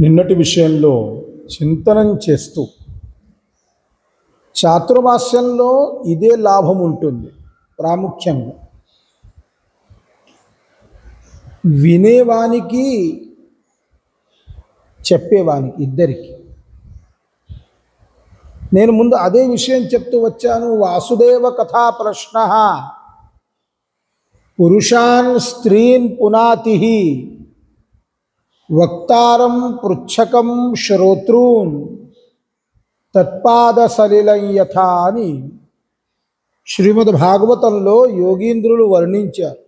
నిన్నటి విషయంలో చింతనం చేస్తూ చాతుర్మాస్యంలో ఇదే లాభం ఉంటుంది. ప్రాముఖ్యంగా వినేవానికి చెప్పేవానికి ఇద్దరికి. నేను ముందు అదే విషయం చెప్తూ వచ్చాను. వాసుదేవ కథా ప్రశ్న పురుషాన్ స్త్రీన్ పునాతి వక్తారం పృచ్ఛకం శ్రోతృన్ తత్పాద సలిలం యథా అని శ్రీమద్ భాగవతంలో యోగీంద్రులు వర్ణించారు.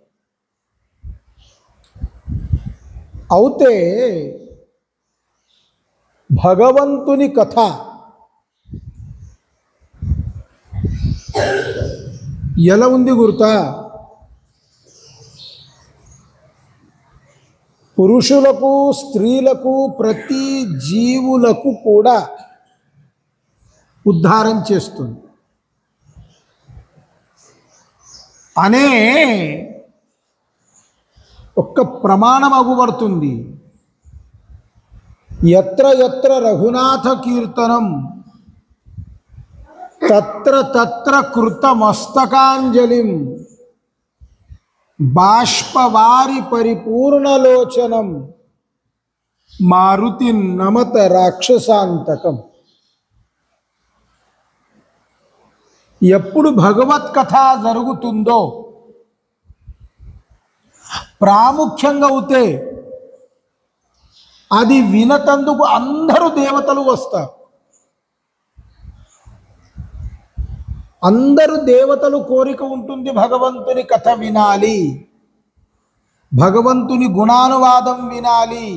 అయితే భగవంతుని కథ ఎలా ఉంది గుర్తా? పురుషులకు స్త్రీలకు ప్రతి జీవులకు కూడా ఉద్ధారం చేస్తుంది అనే ఒక్క ప్రమాణం అగుపడుతుంది. ఎత్ర ఎత్ర రఘునాథ కీర్తనం తత్ర తత్ర కృతమస్తకాంజలిం బాష్పవారి పరిపూర్ణలోచనం మారుతి నమత రాక్షసాంతకం. ఎప్పుడు భగవత్ కథ జరుగుతుందో ప్రాముఖ్యంగా అవుతే అది వినతందుకు అందరూ దేవతలు వస్తారు. అందరూ దేవతలు కోరిక ఉంటుంది, భగవంతుని కథ వినాలి, భగవంతుని గుణానువాదం వినాలి.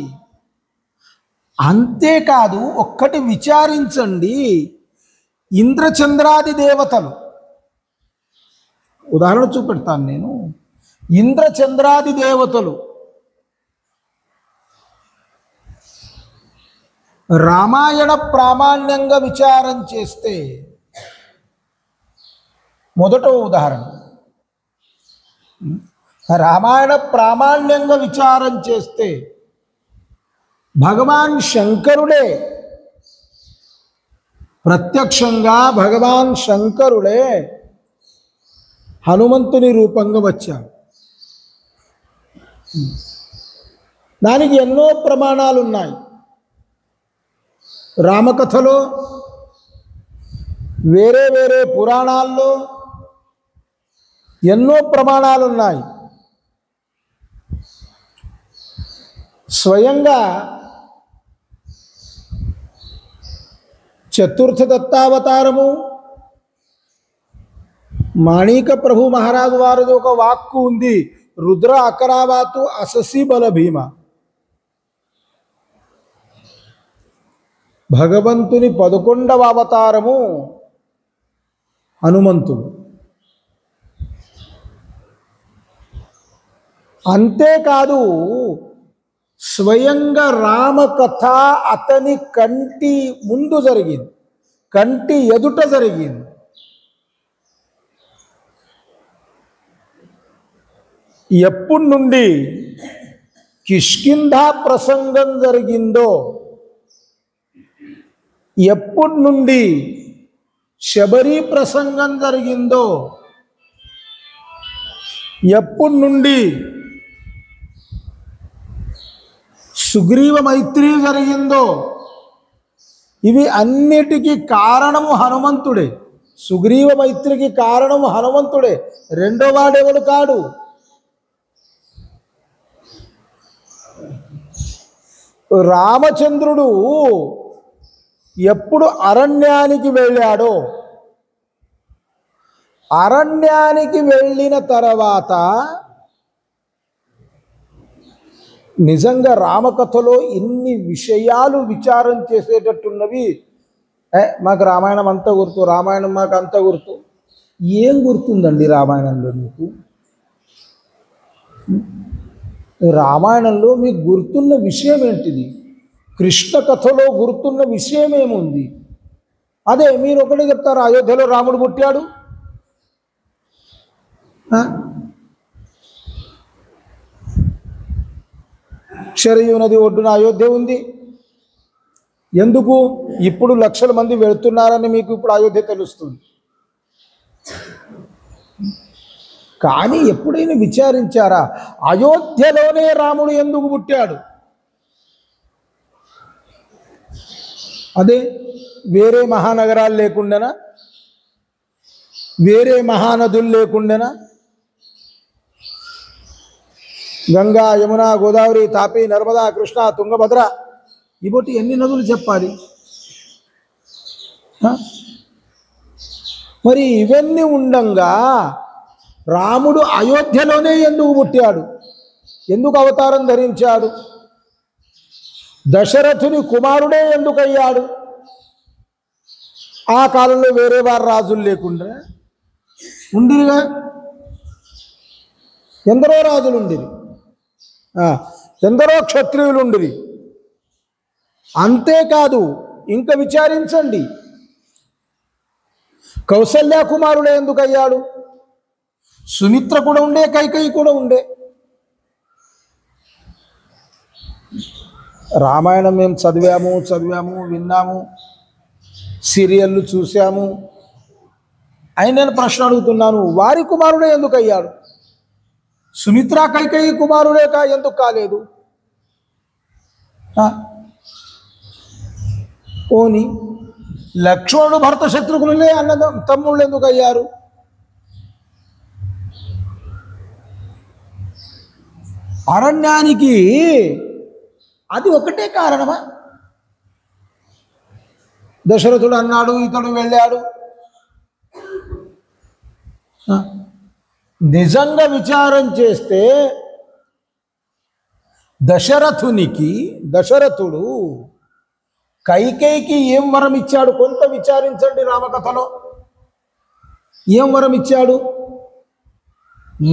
అంతేకాదు ఒక్కటి విచారించండి, ఇంద్రచంద్రాది దేవతలు, ఉదాహరణ చూపెడతాను నేను. ఇంద్రచంద్రాది దేవతలు రామాయణ ప్రామాణ్యంగా విచారం చేస్తే, మొదట ఉదాహరణ, రామాయణ ప్రామాణ్యంగా విచారం చేస్తే భగవాన్ శంకరుడే, ప్రత్యక్షంగా భగవాన్ శంకరుడే హనుమంతుని రూపంగా వచ్చాడు. దానికి ఎన్నో ప్రమాణాలు ఉన్నాయి. రామకథలో, వేరే వేరే పురాణాల్లో ఎన్నో ప్రమాణాలు ఉన్నాయి. స్వయంగా చతుర్థ దత్తావతారము మాణిక ప్రభు మహారాజు వారిది ఒక వాక్కు ఉంది, రుద్ర అకరావాతు అససి బల భీమ. భగవంతుని 11వ అవతారము హనుమంతుడు. అంతేకాదు స్వయంగా రామకథ అతని కంటి ముందు జరిగింది, కంటి ఎదుట జరిగింది. ఎప్పటి నుండి కిష్కింధ ప్రసంగం జరిగిందో, ఎప్పటి నుండి శబరి ప్రసంగం జరిగిందో, ఎప్పటి నుండి సుగ్రీవ మైత్రి జరిగిందో, ఇవి అన్నిటికీ కారణము హనుమంతుడే. సుగ్రీవ మైత్రికి కారణము హనుమంతుడే, రెండో వాడెవడు కాడు. రామచంద్రుడు ఎప్పుడు అరణ్యానికి వెళ్ళాడో, అరణ్యానికి వెళ్ళిన తర్వాత నిజంగా రామకథలో ఇన్ని విషయాలు విచారం చేసేటట్టున్నవి. మాకు రామాయణం అంతా గుర్తు, రామాయణం మాకు అంతా గుర్తు. ఏం గుర్తుందండి రామాయణంలో మీకు? రామాయణంలో మీకు గుర్తున్న విషయం ఏంటిది? కృష్ణ కథలో గుర్తున్న విషయం ఏముంది? అదే మీరు ఒకటి చెప్తారు, అయోధ్యలో రాముడు పుట్టాడు, శరయూ నది ఒడ్డున అయోధ్య ఉంది, ఎందుకు? ఇప్పుడు లక్షల మంది వెళుతున్నారని మీకు ఇప్పుడు అయోధ్య తెలుస్తుంది. కానీ ఎప్పుడైనా విచారించారా అయోధ్యలోనే రాముడు ఎందుకు పుట్టాడు? అదే వేరే మహానగరాలు లేకుండానా, వేరే మహానదులు లేకుండానా? గంగా, యమున, గోదావరి, తాపి, నర్మదా, కృష్ణ, తుంగభద్ర, ఇబోటి ఎన్ని నదులు చెప్పాలి? మరి ఇవన్నీ ఉండంగా రాముడు అయోధ్యలోనే ఎందుకు పుట్టాడు? ఎందుకు అవతారం ధరించాడు? దశరథుని కుమారుడే ఎందుకయ్యాడు? ఆ కాలంలో వేరే వారు రాజులు లేకుండా ఉండిరిగా, ఎందరో రాజులు ఉండిరి, ఎందరో క్షత్రియులు ఉండిరి. అంతేకాదు ఇంకా విచారించండి, కౌసల్య కుమారుడే ఎందుకయ్యాడు? సుమిత్ర కూడా ఉండే, కైకేయి కూడా ఉండే. రామాయణం మేము చదివాము, విన్నాము, సీరియళ్ళు చూసాము. అయినా నేను ప్రశ్న అడుగుతున్నాను, వారి కుమారుడే ఎందుకు అయ్యాడు? సుమిత్ర, కైకేయి కుమారుడే ఎందుకు కాలేదు? పోని లక్ష్మణుడు, భరత, శత్రుఘ్నులే తమ్ముళ్ళు ఎందుకు అయ్యారు? అరణ్యానికి అది ఒకటే కారణమా? దశరథుడు అన్నాడు, ఇతడు వెళ్ళాడు. నిజంగా విచారం చేస్తే దశరథుడు కైకేయికి ఏం వరం ఇచ్చాడు? కొంత విచారించండి రామకథలో. ఏం వరం ఇచ్చాడు?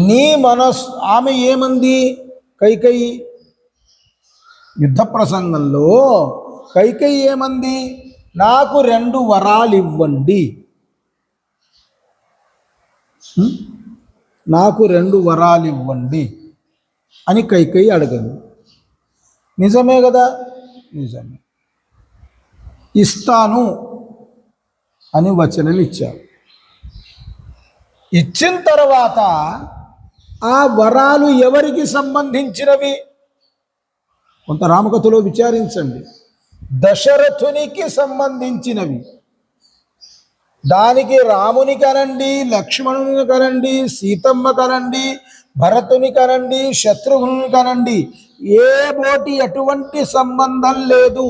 నీ మనస్సు, ఆమె ఏమంది? కైకేయి యుద్ధ ప్రసంగంలో కైకేయి ఏమంది? నాకు 2 వరాలు ఇవ్వండి, నాకు 2 వరాలు ఇవ్వండి అని కైకేయి అడగదు. నిజమే కదా? నిజమే. ఇస్తాను అని వచనాలు ఇచ్చారు. ఇచ్చిన తర్వాత ఆ వరాలు ఎవరికి సంబంధించినవి? కొంత రామకథలో విచారించండి. దశరథునికి సంబంధించినవి. దానికి రాముని కనండి, లక్ష్మణుని కనండి, సీతమ్మ కనండి, భరతుని కనండి, శత్రుఘ్నుని కనండి, ఏ బోటి ఎటువంటి సంబంధం లేదు.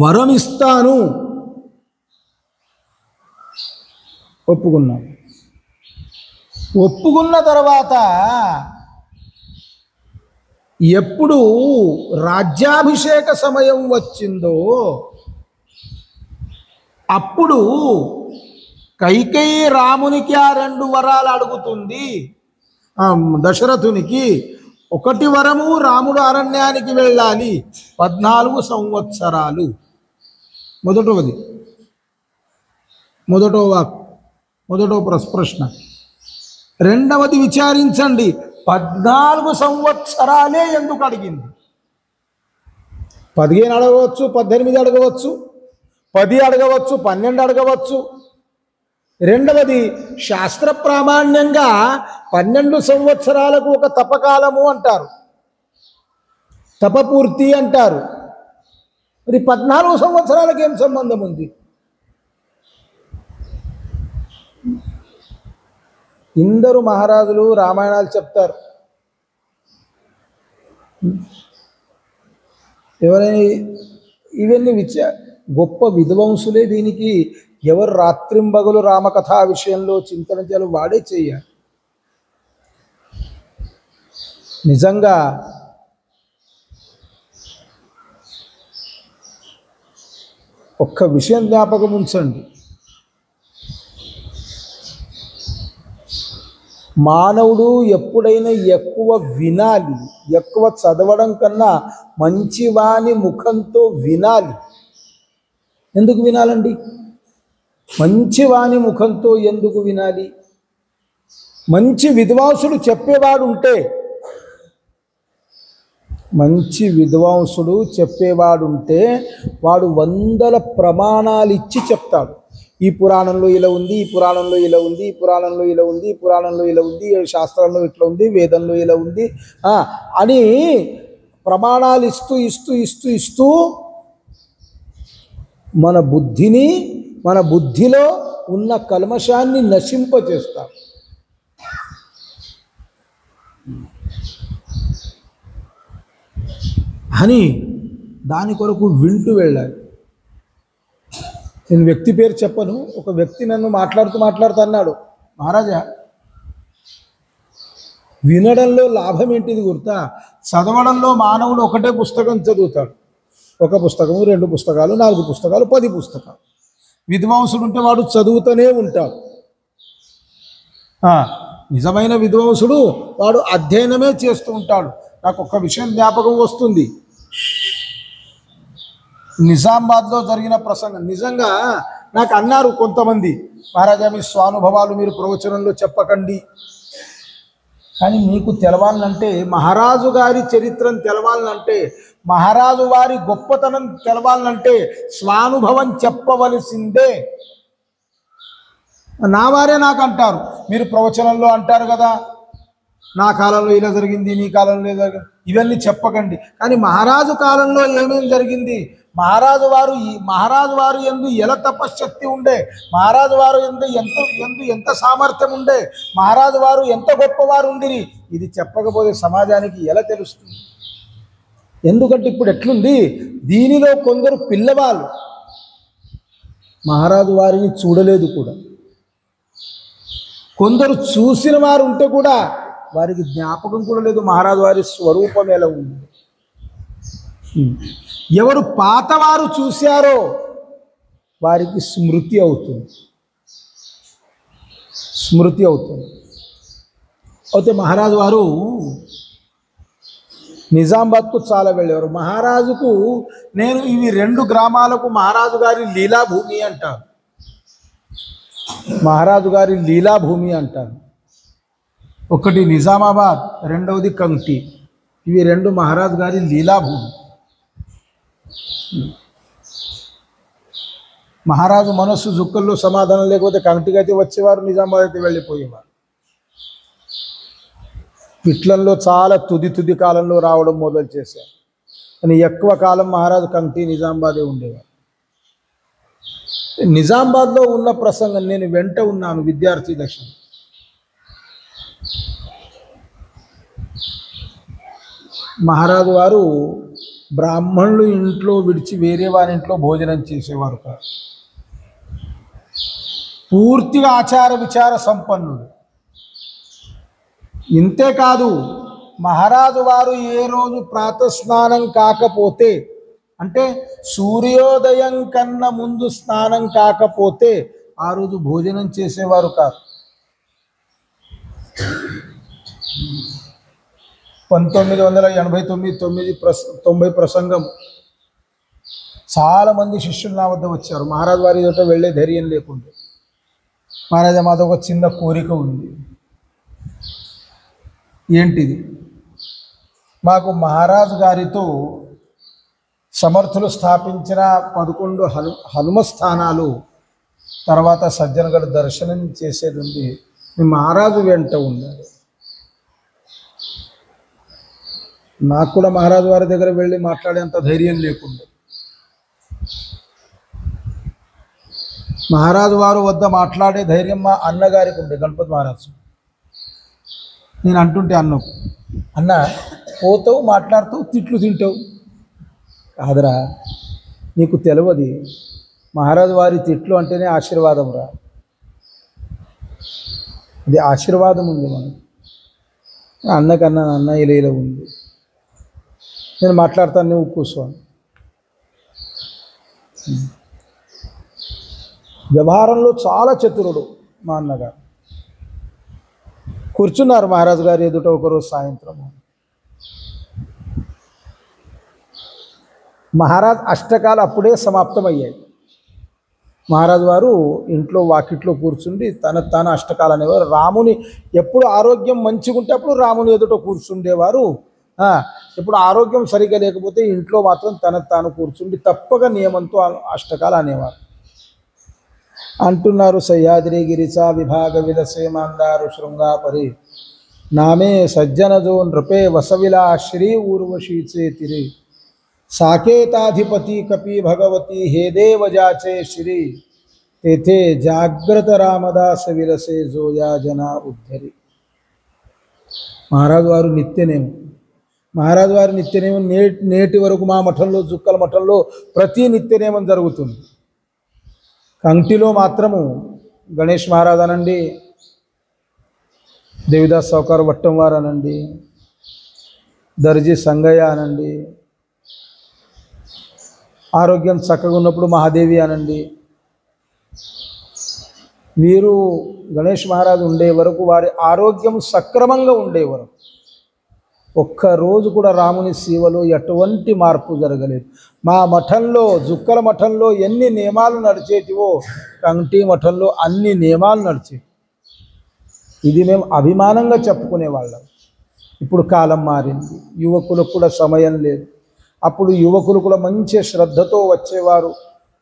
వరం ఇస్తాను, ఒప్పుకున్నాం. ఒప్పుకున్న తర్వాత ఎప్పుడు రాజ్యాభిషేక సమయం వచ్చిందో అప్పుడు కైకేయి రామునికి ఆ 2 వరాలు అడుగుతుంది. దశరథునికి 1 వరము, రాముడు అరణ్యానికి వెళ్ళాలి 14 సంవత్సరాలు. మొదటో ప్రశ్న. రెండవది విచారించండి, 14 సంవత్సరాలే ఎందుకు అడిగింది? 15 అడగవచ్చు, 18 అడగవచ్చు, 10 అడగవచ్చు, 12 అడగవచ్చు. రెండవది, శాస్త్ర ప్రామాణ్యంగా 12 సంవత్సరాలకు ఒక తపకాలము అంటారు, తపపూర్తి అంటారు. మరి 14 సంవత్సరాలకు ఏం సంబంధం ఉంది? ఇందరు మహారాజులు రామాయణాలు చెప్తారు. ఎవరైనా ఇవన్నీ గొప్ప విద్వాంసులే దీనికి. ఎవరు రాత్రింబగలు రామకథా విషయంలో చింతన చేయాలో వాడే చేయాలి. నిజంగా ఒక్క విషయం జ్ఞాపకం ఉంచండి, మానవుడు ఎప్పుడైనా ఎక్కువ వినాలి, ఎక్కువ చదవడం కన్నా మంచివాని ముఖంతో వినాలి. ఎందుకు వినాలండి? మంచివాని ముఖంతో ఎందుకు వినాలి? మంచి విద్వాంసుడు చెప్పేవాడు ఉంటే మంచి విద్వాంసుడు చెప్పేవాడుంటే వాడు వందల ప్రమాణాలు ఇచ్చి చెప్తాడు. ఈ పురాణంలో ఇలా ఉంది, ఈ పురాణంలో ఇలా ఉంది, ఈ పురాణంలో ఇలా ఉంది, ఈ పురాణంలో ఇలా ఉంది, శాస్త్రంలో ఇట్లా ఉంది, వేదంలో ఇలా ఉంది అని ప్రమాణాలు ఇస్తూ ఇస్తూ ఇస్తూ ఇస్తూ మన బుద్ధిని, మన బుద్ధిలో ఉన్న కల్మషాన్ని నశింపచేస్తాడు. అని దాని కొరకు వింటూ వెళ్ళాలి. నేను వ్యక్తి పేరు చెప్పను. ఒక వ్యక్తి నన్ను మాట్లాడుతూ అన్నాడు, మహారాజా వినడంలో లాభం ఏంటిది గుర్తా? చదవడంలో మానవుడు ఒకటే పుస్తకం చదువుతాడు. ఒక పుస్తకము, 2 పుస్తకాలు, 4 పుస్తకాలు, 10 పుస్తకాలు. విద్వాంసుడు ఉంటే వాడు చదువుతూనే ఉంటాడు. నిజమైన విద్వాంసుడు వాడు అధ్యయనమే చేస్తూ ఉంటాడు. నాకు ఒక విషయం జ్ఞాపకం వస్తుంది. నిజామాబాద్లో జరిగిన ప్రసంగం నిజంగా నాకు అన్నారు కొంతమంది, మహారాజా మీ స్వానుభవాలు మీరు ప్రవచనంలో చెప్పకండి, కానీ మీకు తెలవాలంటే, మహారాజు గారి చరిత్రను తెలవాలంటే, మహారాజు వారి గొప్పతనం తెలవాలంటే స్వానుభవం చెప్పవలసిందే. నా వారే నాకు అంటారు, మీరు ప్రవచనంలో అంటారు కదా నా కాలంలో ఇలా జరిగింది, నీ కాలంలో ఇలా జరిగింది, ఇవన్నీ చెప్పకండి. కానీ మహారాజు కాలంలో ఏమేమి జరిగింది, మహారాజు వారు ఎందు ఎలా తపశ్శక్తి ఉండే, మహారాజు వారు ఎంత సామర్థ్యం ఉండే, మహారాజు వారు ఎంత గొప్పవారు ఉండిరి, ఇది చెప్పకపోతే సమాజానికి ఎలా తెలుస్తుంది? ఎందుకంటే ఇప్పుడు ఎట్లుంది, దీనిలో కొందరు పిల్లవాళ్ళు మహారాజు వారిని చూడలేదు కూడా, కొందరు చూసిన వారు ఉంటే కూడా వారికి జ్ఞాపకం కూడా లేదు మహారాజు వారి స్వరూపం ఎలా ఉంది. ఎవరు పాతవారు చూశారో వారికి స్మృతి అవుతుంది. అయితే మహారాజు వారు నిజామాబాద్కు చాలా వెళ్ళేవారు. మహారాజుకు నేను ఇవి 2 గ్రామాలకు మహారాజు గారి లీలాభూమి అంటారు. మహారాజు గారి లీలాభూమి అంటారు. ఒకటి నిజామాబాద్, రెండవది కంటి. ఇవి 2 మహారాజు గారి లీలాభూమి. మహారాజు మనస్సు జుక్కల్లో సమాధానం లేకపోతే కంటికి అయితే వచ్చేవారు, నిజామాబాద్ అయితే వెళ్ళిపోయేవారు. పిట్లంలో చాలా తుది కాలంలో రావడం మొదలు చేశారు. కానీ ఎక్కువ కాలం మహారాజు కంటి నిజామాబాదే ఉండేవారు. నిజామాబాద్లో ఉన్న ప్రసంగం నేను వెంట ఉన్నాను విద్యార్థి దశ. మహారాజు వారు బ్రాహ్మణులు ఇంట్లో విడిచి వేరే వారి ఇంట్లో భోజనం చేసేవారు కాదు. పూర్తిగా ఆచార విచార సంపన్నుడు. ఇంతేకాదు, మహారాజు వారు ఏ రోజు ప్రాతస్నానం కాకపోతే, అంటే సూర్యోదయం కన్నా ముందు స్నానం కాకపోతే ఆ రోజు భోజనం చేసేవారు కాదు. 1989 ప్రసంగం చాలామంది శిష్యులు నా వద్ద వచ్చారు. మహారాజు వారి ఎదుట వెళ్ళే ధైర్యం లేకుండా, మహారాజా మాతో ఒక చిన్న కోరిక ఉంది. ఏంటిది? మాకు మహారాజు గారితో సమర్థులు స్థాపించిన 11 హనుమ స్థానాలు, తర్వాత సజ్జనగఢ దర్శనం చేసేది ఉంది. మీ మహారాజు వెంట ఉండాలి. నాకు కూడా మహారాజు వారి దగ్గర వెళ్ళి మాట్లాడేంత ధైర్యం లేకుండా, మహారాజు వారు వద్ద మాట్లాడే ధైర్యం మా అన్నగారికి ఉండే, గణపతి మహారాజు. నేను అంటుంటే అన్న పోతావు, మాట్లాడుతావు, తిట్లు తింటావు. కాదురా, నీకు తెలియదు, మహారాజు వారి తిట్లు అంటేనే ఆశీర్వాదం రా. ఇది ఆశీర్వాదం ఉంది మనకు. అన్నకన్నా అన్న ఇలా ఉంది, నేను మాట్లాడతాను, నువ్వు కూర్చోని. వ్యవహారంలో చాలా చతురుడు మా అన్నగారు. కూర్చున్నారు మహారాజు గారు ఎదుట ఒకరోజు సాయంత్రం. మహారాజ్ అష్టకాలు అప్పుడే సమాప్తమయ్యాయి. మహారాజు వారు ఇంట్లో వాకిట్లో కూర్చుండి తన అష్టకాలు అనేవారు. రాముని ఎప్పుడు ఆరోగ్యం మంచిగా ఉంటే అప్పుడు రాముని ఎదుట కూర్చుండేవారు. ఇప్పుడు ఆరోగ్యం సరిగ్గా లేకపోతే ఇంట్లో మాత్రం తాను కూర్చుండి తప్పక నియమంతో అష్టకాలు అనేవారు అంటున్నారు. సహ్యాద్రి గిరిచా విభాగ విలసే మందారు శృంగాపరి నామే సజ్జనజో నృపే వసవిలా శ్రీ ఊర్వశీచే తిరి సాకేతాధిపతి కపి భగవతి హే దేవజాచే శ్రీ तेथे जाग्रत रामदास विलसे जोया जना उद्धरी. మహారాజు వారు నిత్యనేమం నేటి వరకు మా మఠంలో జుక్కల మఠంలో ప్రతి నిత్యనేమం జరుగుతుంది. కంటిలో మాత్రము గణేష్ మహారాజ్ అనండి, దేవిదాస్ సౌకార్ వట్టం వారు అనండి, దర్జీ సంగయ్య అనండి, ఆరోగ్యం చక్కగా ఉన్నప్పుడు మహాదేవి అనండి, వీరు గణేష్ మహారాజ్ ఉండే వరకు వారి ఆరోగ్యం సక్రమంగా ఉండే వరకు ఒక్కరోజు కూడా రాముని సేవలో ఎటువంటి మార్పు జరగలేదు. మా మఠంలో జుక్కల మఠంలో ఎన్ని నియమాలు నడిచేటివో కంటి మఠంలో అన్ని నియమాలు నడిచేవి. ఇది మేము అభిమానంగా చెప్పుకునేవాళ్ళం. ఇప్పుడు కాలం మారింది, యువకులకు కూడా సమయం లేదు. అప్పుడు యువకులు కూడా మంచి శ్రద్ధతో వచ్చేవారు,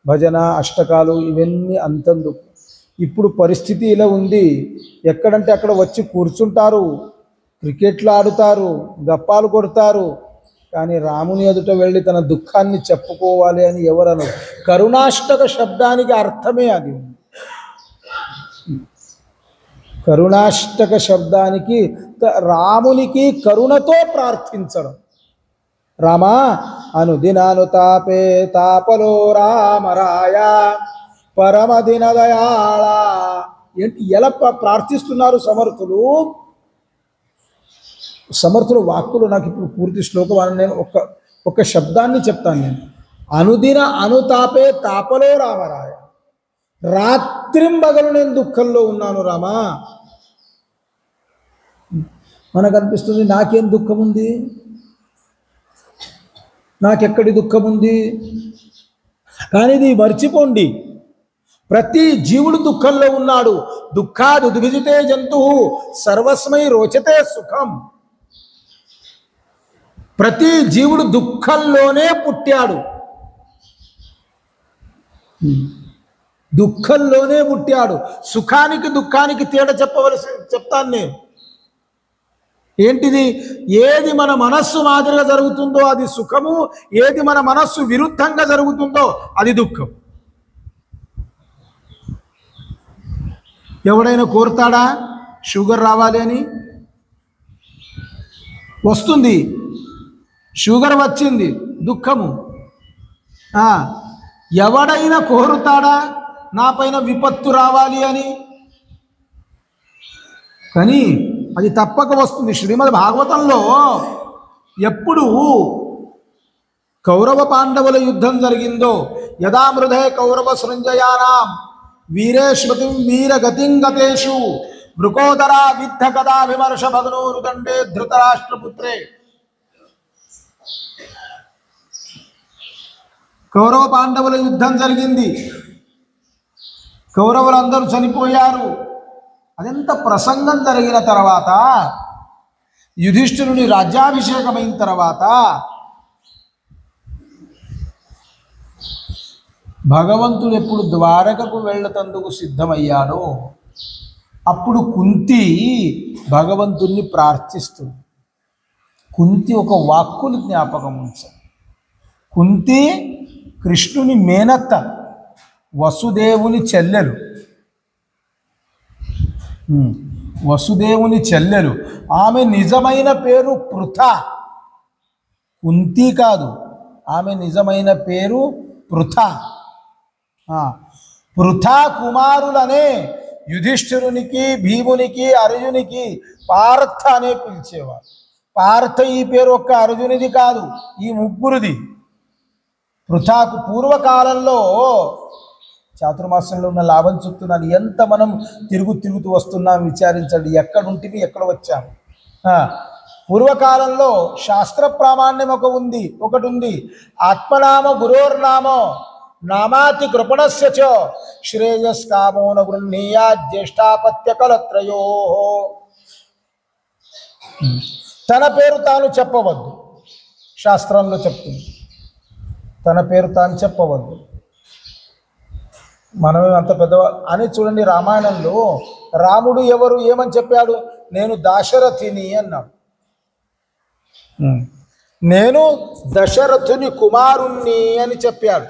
భజన అష్టకాలు ఇవన్నీ అంతందుకు. ఇప్పుడు పరిస్థితి ఇలా ఉంది, ఎక్కడంటే అక్కడ వచ్చి కూర్చుంటారు, క్రికెట్లు ఆడుతారు, గప్పాలు కొడతారు, కానీ రాముని ఎదుట వెళ్ళి తన దుఃఖాన్ని చెప్పుకోవాలి అని ఎవరను. కరుణాష్టక శబ్దానికి అర్థమే అది. కరుణాష్టక శబ్దానికి రామునికి కరుణతో ప్రార్థించడం. రామా అనుదినానుతాపే తాపలో రామరాయ పరమ దినదయాళ. ఏంటి ఎలా ప్రార్థిస్తున్నారు సమర్థులు వాక్కులు. నాకు ఇప్పుడు పూర్తి శ్లోకం అని నేను ఒక శబ్దాన్ని చెప్తాను. నేను అనుదిన అనుతాపే తాపలో రామరాయ, రాత్రింబగలు నేను దుఃఖంలో ఉన్నాను రామా. మనకు అనిపిస్తుంది నాకేం దుఃఖం ఉంది, నాకెక్కడి దుఃఖం ఉంది. కానీ ఇది మర్చిపోండి, ప్రతి జీవుడు దుఃఖంలో ఉన్నాడు. దుఃఖాదు దుఃఖితే జంతు సర్వస్మై రోచతే సుఖం. ప్రతి జీవుడు దుఃఖంలోనే పుట్టాడు, దుఃఖంలోనే పుట్టాడు. సుఖానికి దుఃఖానికి తేడా చెప్తాను నేను. ఏంటిది? ఏది మన మనస్సు మాదిరిగా జరుగుతుందో అది సుఖము, ఏది మన మనస్సు విరుద్ధంగా జరుగుతుందో అది దుఃఖం. ఎవడైనా కోరుతాడా షుగర్ రావాలి అని? వస్తుంది, షుగర్ వచ్చింది, దుఃఖము. ఎవడైనా కోరుతాడా నా పైన విపత్తు రావాలి అని? కానీ అది తప్పక వస్తుంది. శ్రీమద్ భాగవతంలో ఎప్పుడు కౌరవ పాండవుల యుద్ధం జరిగిందో, యదా మృధే కౌరవ సృంజయానాం వీరేష్మతిం వీరగతిం గతేషు మృకోదరా విద్ధ గదా విమర్శ భగ్నోరుదండే ధృతరాష్ట్రపుత్రే. కౌరవ పాండవుల యుద్ధం జరిగింది, కౌరవులందరూ చనిపోయారు. అదెంత ప్రసంగం జరిగిన తర్వాత, యుధిష్ఠిరుని రాజ్యాభిషేకమైన తర్వాత భగవంతుడు ఎప్పుడు ద్వారకకు వెళ్ళతందుకు సిద్ధమయ్యాడో అప్పుడు కుంతి భగవంతుణ్ణి ప్రార్థిస్తుంది. కుంతి ఒక వాక్కుని జ్ఞాపకం ఉంచాలి. కుంతి కృష్ణుని మేనత్త, వసుదేవుని చెల్లెలు. వసుదేవుని చెల్లెలు. ఆమె నిజమైన పేరు పృథ, కుంతి కాదు. ఆమె నిజమైన పేరు పృథ. పృథ కుమారులనే యుధిష్ఠిరునికి, భీమునికి, అర్జునికి పార్థ అనే పిలిచేవారు. పార్థ ఈ పేరు ఒక్క అర్జునిది కాదు, ఈ ముగ్గురిది. పృథాకు పూర్వకాలంలో, చాతుర్మాసంలో ఉన్న లాభం చెప్తున్నాను, ఎంత మనం తిరుగుతూ వస్తున్నాం విచారించండి. ఎక్కడుంటివి, ఎక్కడ వచ్చాము. పూర్వకాలంలో శాస్త్ర ప్రామాణ్యం ఒకటి ఉంది. ఆత్మనామ గురోర్నామో నామాతి కృపణస్య చ శ్రేయస్కామో న గృహ్ణీయా జ్యేష్ఠాపత్య కలత్రయో. తన పేరు తాను చెప్పవద్దు. శాస్త్రంలో చెప్తుంది తన పేరు తాను చెప్పవద్దు. మనమే అంత పెద్దవా అని చూడండి. రామాయణంలో రాముడు ఎవరు ఏమని చెప్పాడు? నేను దాశరథిని అన్నాడు. నేను దశరథుని కుమారుణ్ణి అని చెప్పాడు.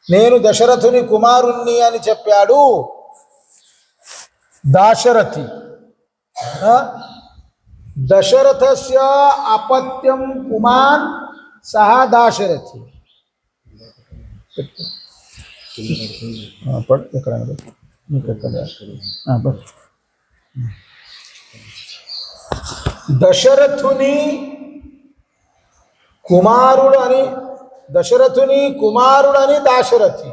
నేను దశరథుని కుమారుణ్ణి అని చెప్పాడు దాశరథి. దశరథస్య అపత్యం పుమాన్ సహ దాశరథి. దశరథుని కుమారుడని దాశరథి.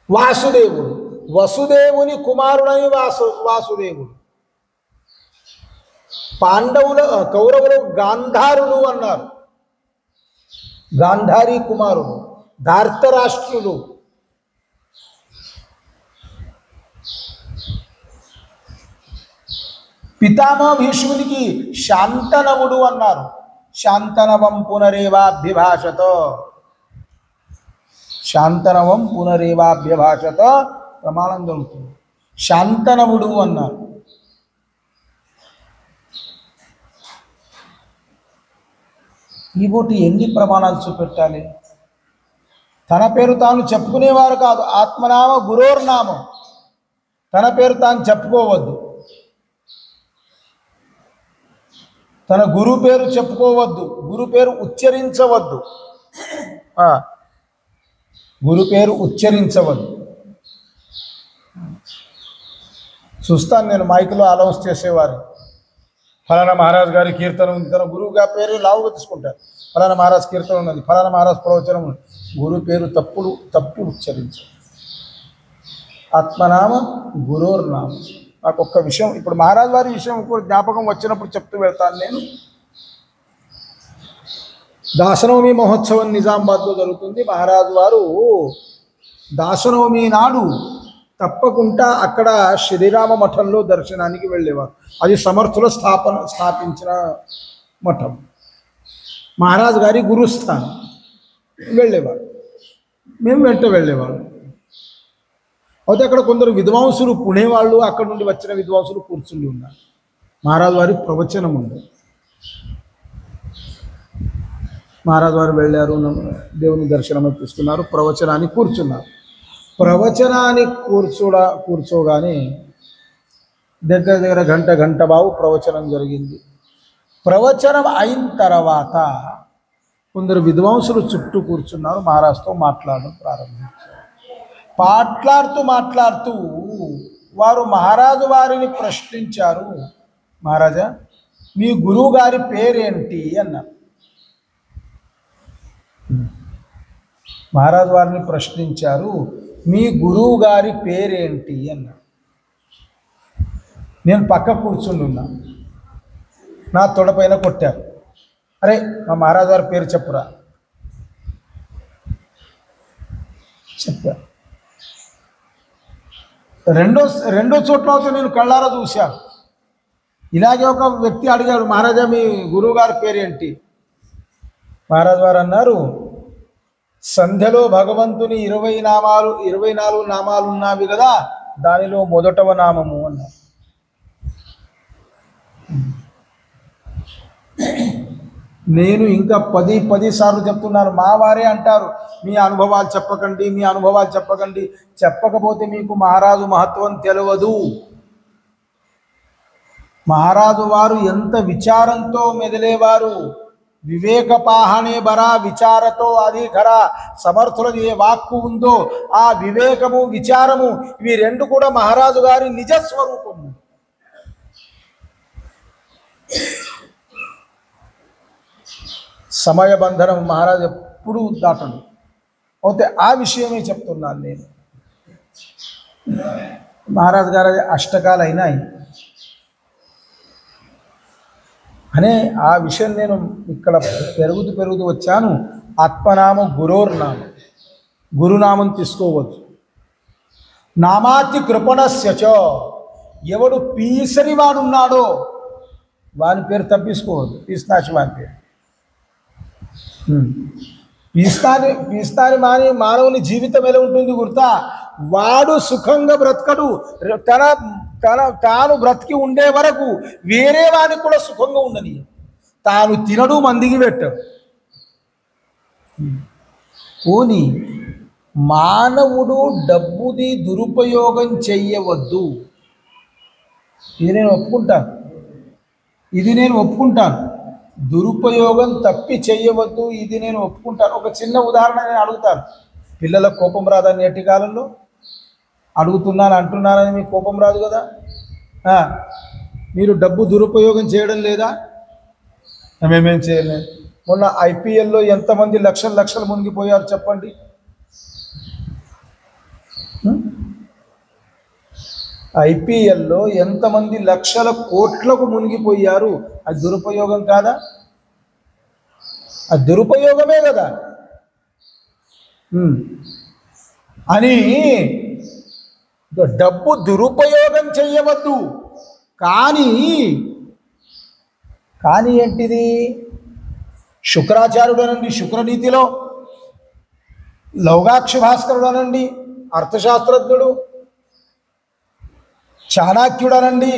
వాసుదేవుడు వసుదేవుని కుమారుడని వాసుదేవుడు. కౌరవులు గాంధారులు అన్నారు. గాంధారీ కుమారుడు. ధార్తరాష్ట్రులు. పితామహ భీష్మునికి శాంతనవుడు అన్నారు. శాంతనవం పునరేవాభ్యభాషతో. శాంతనవం పునరేవాభ్యభాషతో ప్రమాణం దొరుకుతుంది. శాంతనవుడు అన్నారు. ఈ బోటి ఎన్ని ప్రమాణాలు చూపెట్టాలి? తన పేరు తాను చెప్పుకునేవారు కాదు. ఆత్మనామ గురోర్నామం. తన పేరు తాను చెప్పుకోవద్దు. తన గురు పేరు చెప్పుకోవద్దు. గురు పేరు ఉచ్చరించవద్దు. గురు పేరు ఉచ్చరించవద్దు. చూస్తాను నేను మైకులో అనౌన్స్ చేసేవారు. ఫలానా మహారాజ్ గారి కీర్తన ఉంది. తన గురువు గారి పేరు లావుగా తీసుకుంటారు. ఫలానా మహారాజ్ కీర్తన ఉన్నది, ఫలానా మహారాజ్ ప్రవచనం ఉంది. గురు పేరు తప్పు ఉచ్చరించారు. ఆత్మనామ గురోర్నామం. నాకు ఒక్క విషయం ఇప్పుడు మహారాజ్ వారి విషయం జ్ఞాపకం వచ్చినప్పుడు చెప్తూ వెళ్తాను నేను. దాసనవమి మహోత్సవం నిజామాబాద్లో జరుగుతుంది. మహారాజు వారు దాసనవమి నాడు తప్పకుండా అక్కడ శ్రీరామ మఠంలో దర్శనానికి వెళ్ళేవారు. అది సమర్థుల స్థాపించిన మఠం. మహారాజు గారి గురుస్థానం. వెళ్ళేవారు. మేము వెంట వెళ్ళేవాళ్ళం. అయితే అక్కడ కొందరు విద్వాంసులు, పుణే వాళ్ళు, అక్కడ నుండి వచ్చిన విద్వాంసులు కూర్చుని ఉన్నారు. మహారాజు వారి ప్రవచనం ఉంది. మహారాజు వారు వెళ్ళారు, దేవుని దర్శనం తీసుకున్నారు, ప్రవచనాన్ని కూర్చున్నారు. ప్రవచనాన్ని కూర్చోగానే దగ్గర గంట బావు ప్రవచనం జరిగింది. ప్రవచనం అయిన తర్వాత కొందరు విద్వాంసులు చుట్టూ కూర్చున్నారు. మహారాజుతో మాట్లాడడం ప్రారంభించారు. మాట్లాడుతూ వారు మహారాజు వారిని ప్రశ్నించారు. మహారాజా, మీ గురువు గారి పేరేంటి అన్నారు. మహారాజు వారిని ప్రశ్నించారు, మీ గురువు గారి పేరేంటి అన్నాడు. నేను పక్క కూర్చుని ఉన్నా. నా తొడపైన కొట్టారు. అరే, మా మహారాజు వారి పేరు చెప్పురా. చెప్పారు. రెండో చోట్ల అయితే నేను కళ్ళారా చూశాను. ఇలాగే ఒక వ్యక్తి అడిగాడు, మహారాజా మీ గురువు గారి పేరేంటి? మహారాజు వారు అన్నారు, సంధ్యలో భగవంతుని 24 నామాలు ఉన్నవి కదా, దానిలో మొదటవ నామము అన్నారు. నేను ఇంకా 10 సార్లు చెప్తున్నాను. మా వారే అంటారు, మీ అనుభవాలు చెప్పకండి. చెప్పకపోతే మీకు మహారాజు మహత్వం తెలియదు. మహారాజు వారు ఎంత విచారంతో మెదిలేవారు. వివేకపాహనే బరా విచారతో అధికర. సమర్థులది ఏ వాక్కు ఉందో ఆ వివేకము, విచారము, ఇవి రెండు కూడా మహారాజు గారి నిజస్వరూపము. సమయబంధనం మహారాజు ఎప్పుడూ దాటడు. అయితే ఆ విషయమే చెప్తున్నాను నేను. మహారాజు గారి అష్టకాలు అయినాయి అనే ఆ విషయం నేను ఇక్కడ పెరుగుతూ వచ్చాను. ఆత్మనామం గురోర్నామం. గురునామం తీసుకోవచ్చు. నామాతి కృపణస్య చ. ఎవడు పీసరి వాడున్నాడో వాని పేరు తప్పించుకోవద్దు, పీస్తాచి వాని పేరు. పీస్తాని మానవుని జీవితం ఎలా ఉంటుంది గుర్తా? వాడు సుఖంగా బ్రతకడు. తాను బ్రతికి ఉండే వరకు వేరే వానికి కూడా సుఖంగా ఉండని. తాను తినడు, మందికి పెట్టడు. పోనీ మానవుడు డబ్బుది దురుపయోగం చెయ్యవద్దు, ఇది నేను ఒప్పుకుంటాను. దురుపయోగం తప్పి చెయ్యవద్దు, ఇది నేను ఒప్పుకుంటాను. ఒక చిన్న ఉదాహరణ నేను అడుగుతాను. పిల్లలకు కోపం రాదా? నేటి కాలంలో అంటున్నానని మీకు కోపం రాదు కదా? మీరు డబ్బు దురుపయోగం చేయడం లేదా? మేమేం చేయలేదు. మొన్న ఐపీఎల్లో ఎంతమంది లక్షలు మునిగిపోయారు చెప్పండి. ఐపీఎల్లో ఎంతమంది లక్షల కోట్లకు మునిగిపోయారు? అది దురుపయోగం కాదా? అది దురుపయోగమే కదా అని డబ్బు దురుపయోగం చెయ్యవద్దు. కానీ ఏంటిది? శుక్రాచార్యుడు అనండి, శుక్రనీతిలో లౌగాక్ష భాస్కరుడు అనండి, అర్థశాస్త్రజ్ఞుడు, చాణక్యుడు అనండి,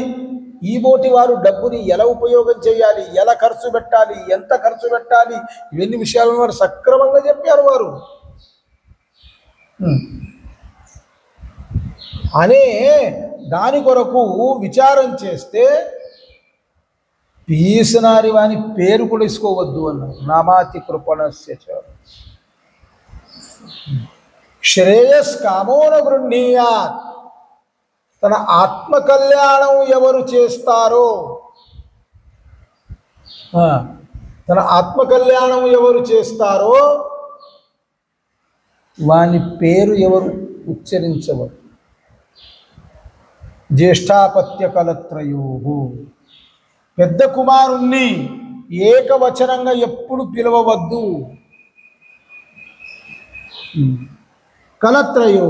ఈ బోటి వారు డబ్బుని ఎలా ఉపయోగం చేయాలి, ఎలా ఖర్చు పెట్టాలి, ఎంత ఖర్చు పెట్టాలి, ఇవన్నీ విషయాలను వారు సక్రమంగా చెప్పారు. వారు అనే దాని కొరకు విచారం చేస్తే పీసనారి వాని పేరు కూడా ఇసుకోవద్దు అన్నారు. నామాతి కృపణస్య శ్రేయస్ కామోన గృహ్ణీయాత్. తన ఆత్మ కళ్యాణం ఎవరు చేస్తారో, వాని పేరు ఎవరు ఉచ్చరించవద్దు. జ్యేష్ఠాపత్య కలత్రయోహు. పెద్ద కుమారుణ్ణి ఏకవచనంగా ఎప్పుడు పిలవవద్దు. కలత్రయో,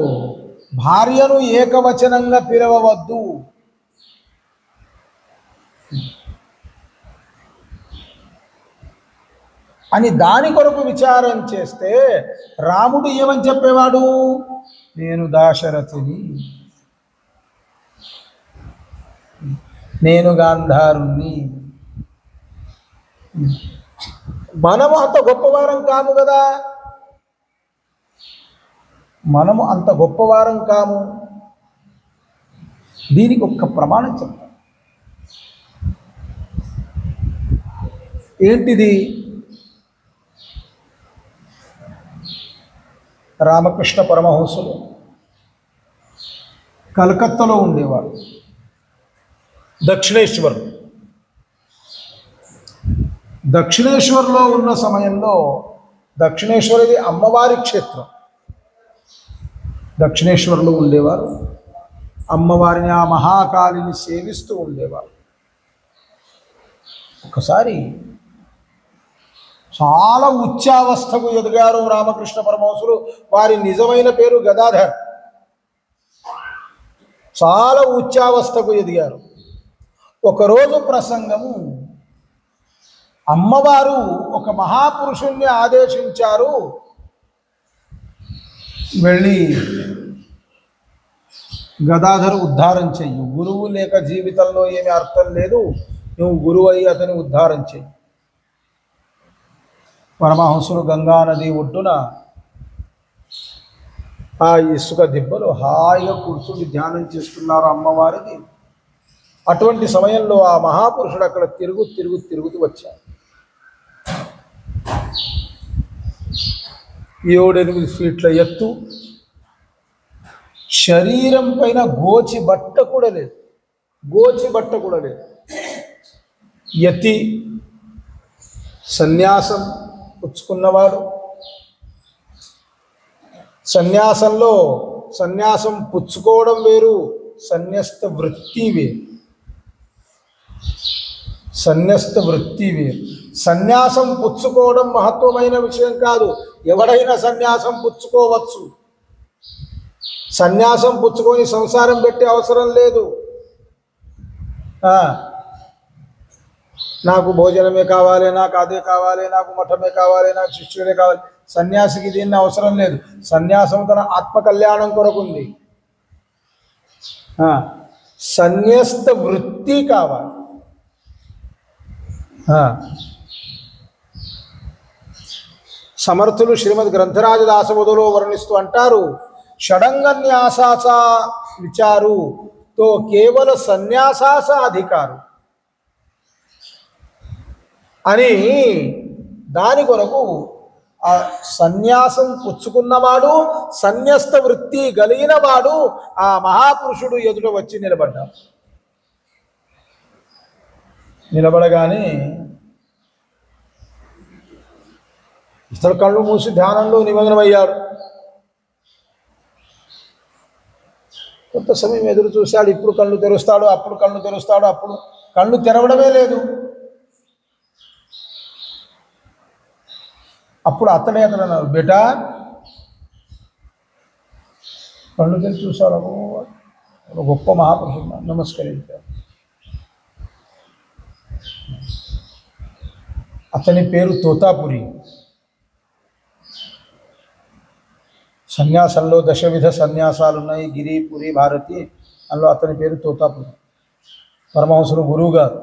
భార్యను ఏకవచనంగా పిలవవద్దు. అని దాని కొరకు విచారం చేస్తే రాముడు ఏమని చెప్పేవాడు? నేను దాశరథిని, నేను గాంధారుణ్ణి. మనము అంత గొప్పవారం కాము కదా, దీనికి ఒక్క ప్రమాణం చెప్తాం. ఏంటిది? రామకృష్ణ పరమహంసులు కలకత్తాలో ఉండేవారు. దక్షిణేశ్వర్లో ఉన్న సమయంలో, దక్షిణేశ్వరిది అమ్మవారి క్షేత్రం, దక్షిణేశ్వర్లో ఉండేవారు. అమ్మవారిని, ఆ మహాకాళిని సేవిస్తూ ఉండేవారు. ఒకసారి చాలా ఉచ్చావస్థకు ఎదిగారు రామకృష్ణ పరమహంసులు. వారి నిజమైన పేరు గదాధర్. చాలా ఉచ్చావస్థకు ఎదిగారు. ఒకరోజు ప్రసంగము, అమ్మవారు ఒక మహాపురుషుణ్ణి ఆదేశించారు, వెళ్ళి గదాధర్ ఉద్ధారం చెయ్యి. గురువు లేక జీవితంలో ఏమీ అర్థం లేదు, నువ్వు గురువు అయ్యి అతని ఉద్ధారం చెయ్యి. పరమహంసులు గంగా నది ఒడ్డున ఆ ఇసుక దిబ్బలో హాయిగా కూర్చుని ధ్యానం చేస్తున్నారు అమ్మవారిని. అటువంటి సమయంలో ఆ మహాపురుషుడు అక్కడ తిరుగుతూ వచ్చారు. 7-8 ఫీట్ల ఎత్తు, శరీరం పైన గోచి బట్ట కూడా లేదు. యతి, సన్యాసం పుచ్చుకున్నవాడు. సన్యాసం పుచ్చుకోవడం వేరు, సన్యస్త వృత్తి వేరు. సన్యాసం పుచ్చుకోవడం మహత్వమైన విషయం కాదు. ఎవడైనా సన్యాసం పుచ్చుకోవచ్చు. సన్యాసం పుచ్చుకొని సంసారం పెట్టే అవసరం లేదు. నాకు భోజనమే కావాలి, నాకు అదే కావాలి, నాకు మఠమే కావాలి, నాకు శిష్యుడే కావాలి. సన్యాసికి దీన్ని అవసరం లేదు. సన్యాసం తన ఆత్మ కళ్యాణం కొరకు ఉంది. సన్యస్త వృత్తి కావాలి. సమర్థులు శ్రీమద్ గ్రంథరాజ దాసబోధలో వర్ణిస్తూ అంటారు, షడంగన్యాసాస విచారు తో కేవల సన్యాసాస అధికారు అని. దాని కొరకు ఆ సన్యాసం పుచ్చుకున్నవాడు, సన్యస్త వృత్తి కలిగిన వాడు ఆ మహాపురుషుడు ఎదుట వచ్చి నిలబడ్డాడు. నిలబడగానే ఇతడు కళ్ళు మూసి ధ్యానంలో నిమగ్నమయ్యాడు. కొంత సమయం ఎదురు చూశాడు. ఇప్పుడు కళ్ళు తెరుస్తాడు, అప్పుడు కళ్ళు తెరుస్తాడు, అప్పుడు కళ్ళు తెరవడమే లేదు. అప్పుడు అతడు అన్నారు, బేటా కళ్ళు తెరిచి చూశాడు. గొప్ప మహాపురుషుడు నమస్కరించాడు. అతని పేరు తోతాపురి. సన్యాసంలో దశవిధ సన్యాసాలు ఉన్నాయి, గిరి, పురి, భారతి. అందులో అతని పేరు తోతాపురి. పరమహంసులు గురువు గారు.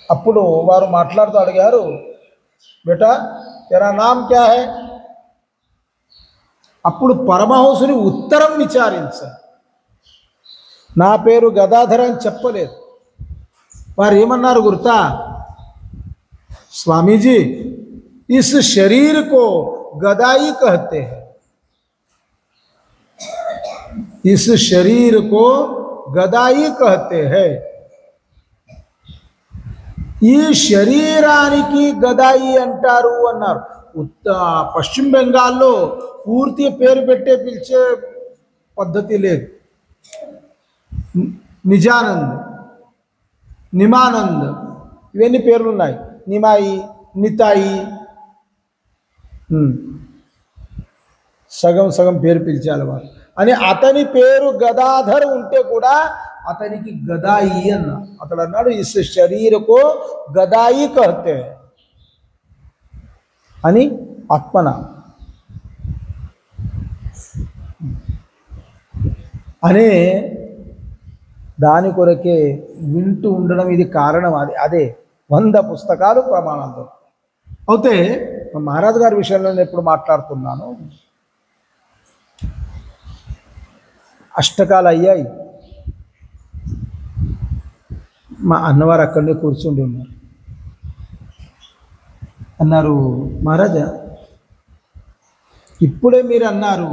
అప్పుడు వారు మాట్లాడుతూ అడిగారు, బేటా తెరా నామ్ క్యా హై? అప్పుడు పరమహంసుని ఉత్తరం విచారించారు. నా పేరు గదాధర అని చెప్పలేదు. వారు ఏమన్నారు గుర్తా? स्वामी इस शरीर को गदाई कहते हैं, इस शरीर को गदाई कहते हैं. ఈ శరీరానికి గదాయి అంటారు అన్నారు. పశ్చిమ బెంగాల్లో పూర్తి పేరు పెట్టే పిలిచే పద్ధతి లేదు. నిజానంద్, నిమానంద్ ఇవన్నీ పేర్లు ఉన్నాయి. నిమాయి, నితాయి, సగం సగం పేరు పిలిచాలి వారు అని. అతని పేరు గదాధర్ ఉంటే కూడా అతనికి గదాయి అన్న. అతడు అన్నాడు ఇస్ శరీరకో గదాయి కహతే అని ఆత్మన అనే దాని కొరకే వింటూ ఉండడం ఇది కారణం. అదే 100 పుస్తకాలు ప్రమాణంతో. అయితే మహారాజు గారి విషయంలో నేను ఎప్పుడు మాట్లాడుతున్నాను, అష్టకాలు అయ్యాయి. మా అన్నవారు అక్కడనే కూర్చుండి ఉన్నారు. అన్నారు, మహారాజా ఇప్పుడే మీరు అన్నారు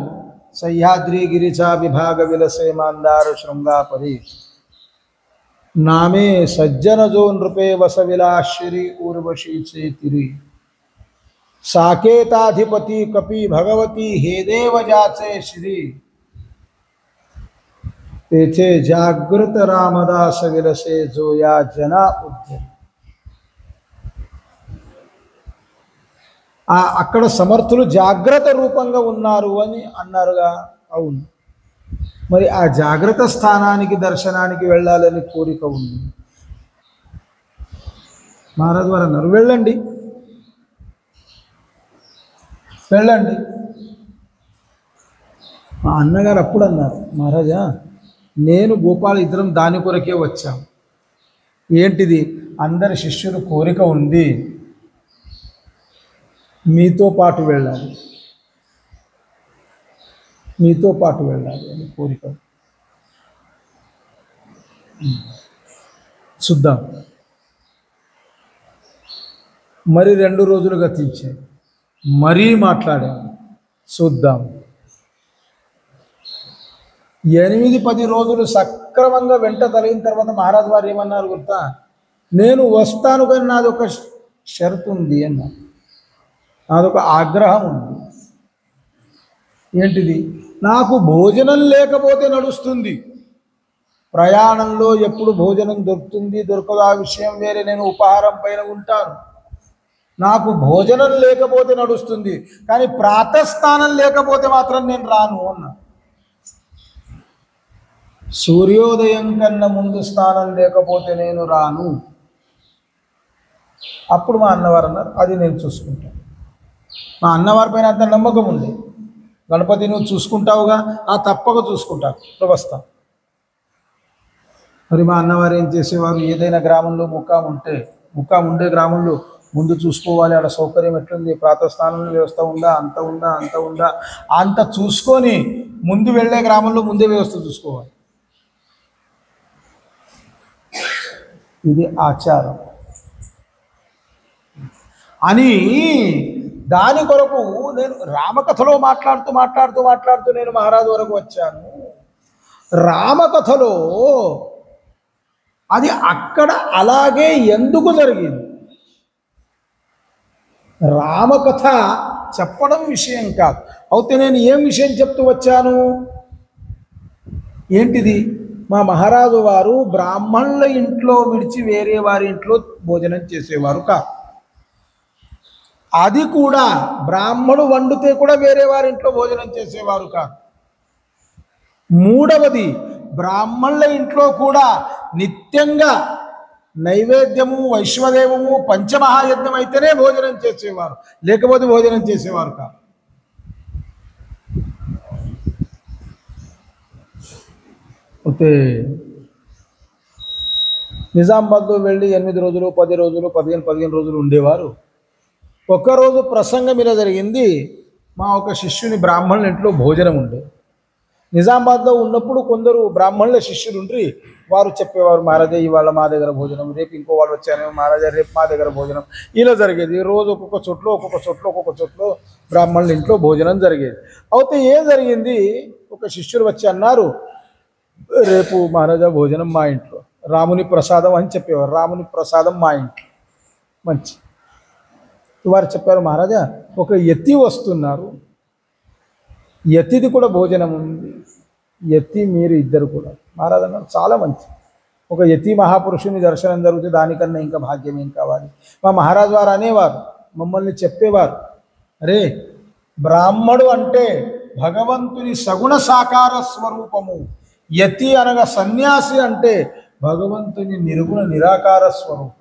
సహ్యాద్రి గిరిజా విభాగ విలసే మాందార శృంగాపరి నామే సజ్జన జో నృపే వస విలాశ్రీ ఊర్వశీ చేతిరి సాకేతాధిపతి కపి భగవతి హే దేవ జాచే శ్రీ तेथे जागृत रामदास विलसे जोया जना उद्यम. అక్కడ సమర్థులు జాగ్రత్త రూపంగా ఉన్నారు అని అన్నారుగా. అవును, మరి ఆ జాగ్రత్త స్థానానికి దర్శనానికి వెళ్ళాలని కోరిక ఉంది. మహారాజు వారు అన్నారు, వెళ్ళండి వెళ్ళండి. మా అన్నగారు అప్పుడు అన్నారు, మహారాజా నేను గోపాల్ ఇద్దరం దాని కొరకే వచ్చాం. ఏంటిది? అందరి శిష్యులు కోరిక ఉంది, మీతో పాటు వెళ్ళాలి, మీతో పాటు వెళ్ళాలి అని కోరిక. చూద్దాం. మరి 2 రోజులు గతించాయి. మరీ మాట్లాడాము, చూద్దాం. 8-10 రోజులు సక్రమంగా వెంట తగిన తర్వాత మహారాజు వారు ఏమన్నారు గుర్తా? నేను వస్తాను కానీ నాదొక షరతు ఉంది అన్నారు, నాదొక ఆగ్రహం ఉంది. ఏంటిది? నాకు భోజనం లేకపోతే నడుస్తుంది. ప్రయాణంలో ఎప్పుడు భోజనం దొరుకుతుంది దొరకదు ఆ విషయం వేరే, నేను ఉపహారం పైన ఉంటాను. నాకు భోజనం లేకపోతే నడుస్తుంది, కానీ ప్రాతస్థానం లేకపోతే మాత్రం నేను రాను అన్నా. సూర్యోదయం కన్నా ముందు స్నానం లేకపోతే నేను రాను. అప్పుడు మా అన్నవారు అన్నారు, అది నేను చూసుకుంటాను. మా అన్నవారి పైన అంత నమ్మకం ఉంది. గణపతి నువ్వు చూసుకుంటావుగా, ఆ తప్పక చూసుకుంటాను, వస్తా. మరి మా అన్నవారు ఏం చేసేవారు, ఏదైనా గ్రామంలో ముక్కాం ఉండే గ్రామంలో ముందు చూసుకోవాలి, ఆడ సౌకర్యం ఎట్లుంది, ప్రాతఃస్నానం వ్యవస్థ ఉందా, అంత ఉందా అంత చూసుకొని ముందు వెళ్ళే గ్రామంలో ముందే వ్యవస్థ చూసుకోవాలి. ఇది ఆచారం అని దాని కొరకు నేను రామకథలో మాట్లాడుతూ నేను మహారాజు వరకు వచ్చాను. రామకథలో అది అక్కడ అలాగే ఎందుకు జరిగింది? రామకథ చెప్పడం విషయం కాదు. అయితే నేను ఏం విషయం చెప్తూ వచ్చాను? ఏంటిది? మా మహారాజు వారు బ్రాహ్మణుల ఇంట్లో విడిచి వేరే వారి ఇంట్లో భోజనం చేసేవారు కాదు. అది కూడా బ్రాహ్మణుడు వండితే కూడా వేరే వారి ఇంట్లో భోజనం చేసేవారు కాదు. మూడవది, బ్రాహ్మణుల ఇంట్లో కూడా నిత్యంగా నైవేద్యము, వైశ్వదేవము, పంచమహాయజ్ఞం అయితేనే భోజనం చేసేవారు, లేకపోతే భోజనం చేసేవారు కాదు. అయితే నిజామాబాద్లో వెళ్ళి 8 రోజులు 10 రోజులు 15 రోజులు ఉండేవారు. ఒక్కరోజు ప్రసంగం ఇలా జరిగింది. మా ఒక శిష్యుని బ్రాహ్మణుల ఇంట్లో భోజనం ఉండే. నిజామాబాద్లో ఉన్నప్పుడు కొందరు బ్రాహ్మణుల శిష్యులు ఉండ్రి, వారు చెప్పేవారు, మహారాజా ఇవాళ మా దగ్గర భోజనం, రేపు ఇంకో వాళ్ళు వచ్చారు, మహారాజా రేపు మా దగ్గర భోజనం. ఇలా జరిగేది. రోజు ఒక్కొక్క చోట్లో బ్రాహ్మణుల ఇంట్లో భోజనం జరిగేది. అయితే ఏం జరిగింది, ఒక శిష్యుడు వచ్చి అన్నారు, రేపు మహారాజా భోజనం మా ఇంట్లో, రాముని ప్రసాదం అని చెప్పేవారు. రాముని ప్రసాదం మా ఇంట్లో మంచి. వారు చెప్పారు, మహారాజా ఒక యతి వస్తున్నారు, యతిది కూడా భోజనం ఉంది, యతి మీరు ఇద్దరు కూడా. మహారాజా అన్నారు, చాలా మంచి. ఒక యతి మహాపురుషుని దర్శనం జరిగితే దానికన్నా ఇంకా భాగ్యం ఏం కావాలి. మా మహారాజు వారు అనేవారు, మమ్మల్ని చెప్పేవారు, అరే బ్రాహ్మడు అంటే భగవంతుని సగుణ సాకార స్వరూపము, యతి అనగా సన్యాసి అంటే భగవంతుని నిర్గుణ నిరాకార స్వరూపం.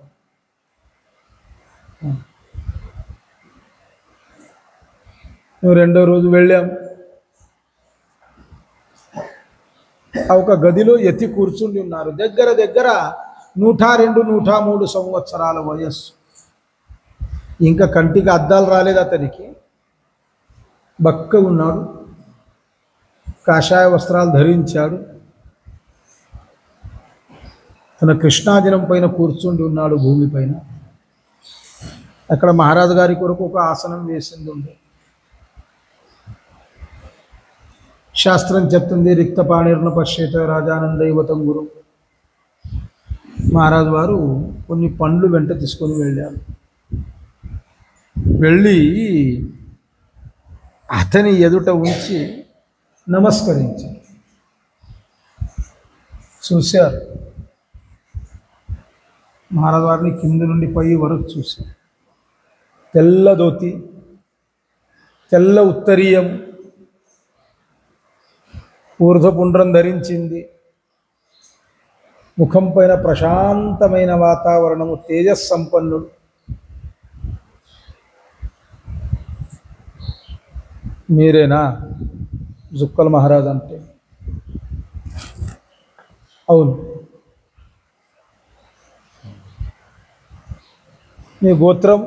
మేము 2వ రోజు వెళ్ళాం. ఒక గదిలో యతి కూర్చుని ఉన్నారు. దగ్గర 102, 103 సంవత్సరాల వయస్సు. ఇంకా కంటికి అద్దాలు రాలేదు అతనికి. బక్కగా ఉన్నాడు, కాషాయ వస్త్రాలు ధరించాడు. తన కృష్ణాజనం పైన కూర్చుండి ఉన్నాడు భూమిపైన. అక్కడ మహారాజు గారి కొరకు ఒక ఆసనం వేసింది ఉండే. శాస్త్రం చెప్తుంది, రిక్తపాణిర్న పశ్యేత రాజానందైవతం గురు. మహారాజు వారు కొన్ని పండ్లు వెంట తీసుకొని వెళ్ళారు. వెళ్ళి అతని ఎదుట ఉంచి నమస్కరించారు. చూశారు మహారాజు వారిని కింద నుండి పై వరకు చూశారు. తెల్ల ధోతి, తెల్ల ఉత్తరీయం, ఊర్ధ్వపుండ్రం ధరించింది. ముఖం పైన ప్రశాంతమైన వాతావరణము, తేజస్సంపన్నుడు. మీరేనా జుక్కల మహారాజ్ అంటే? అవును. మీ గోత్రం?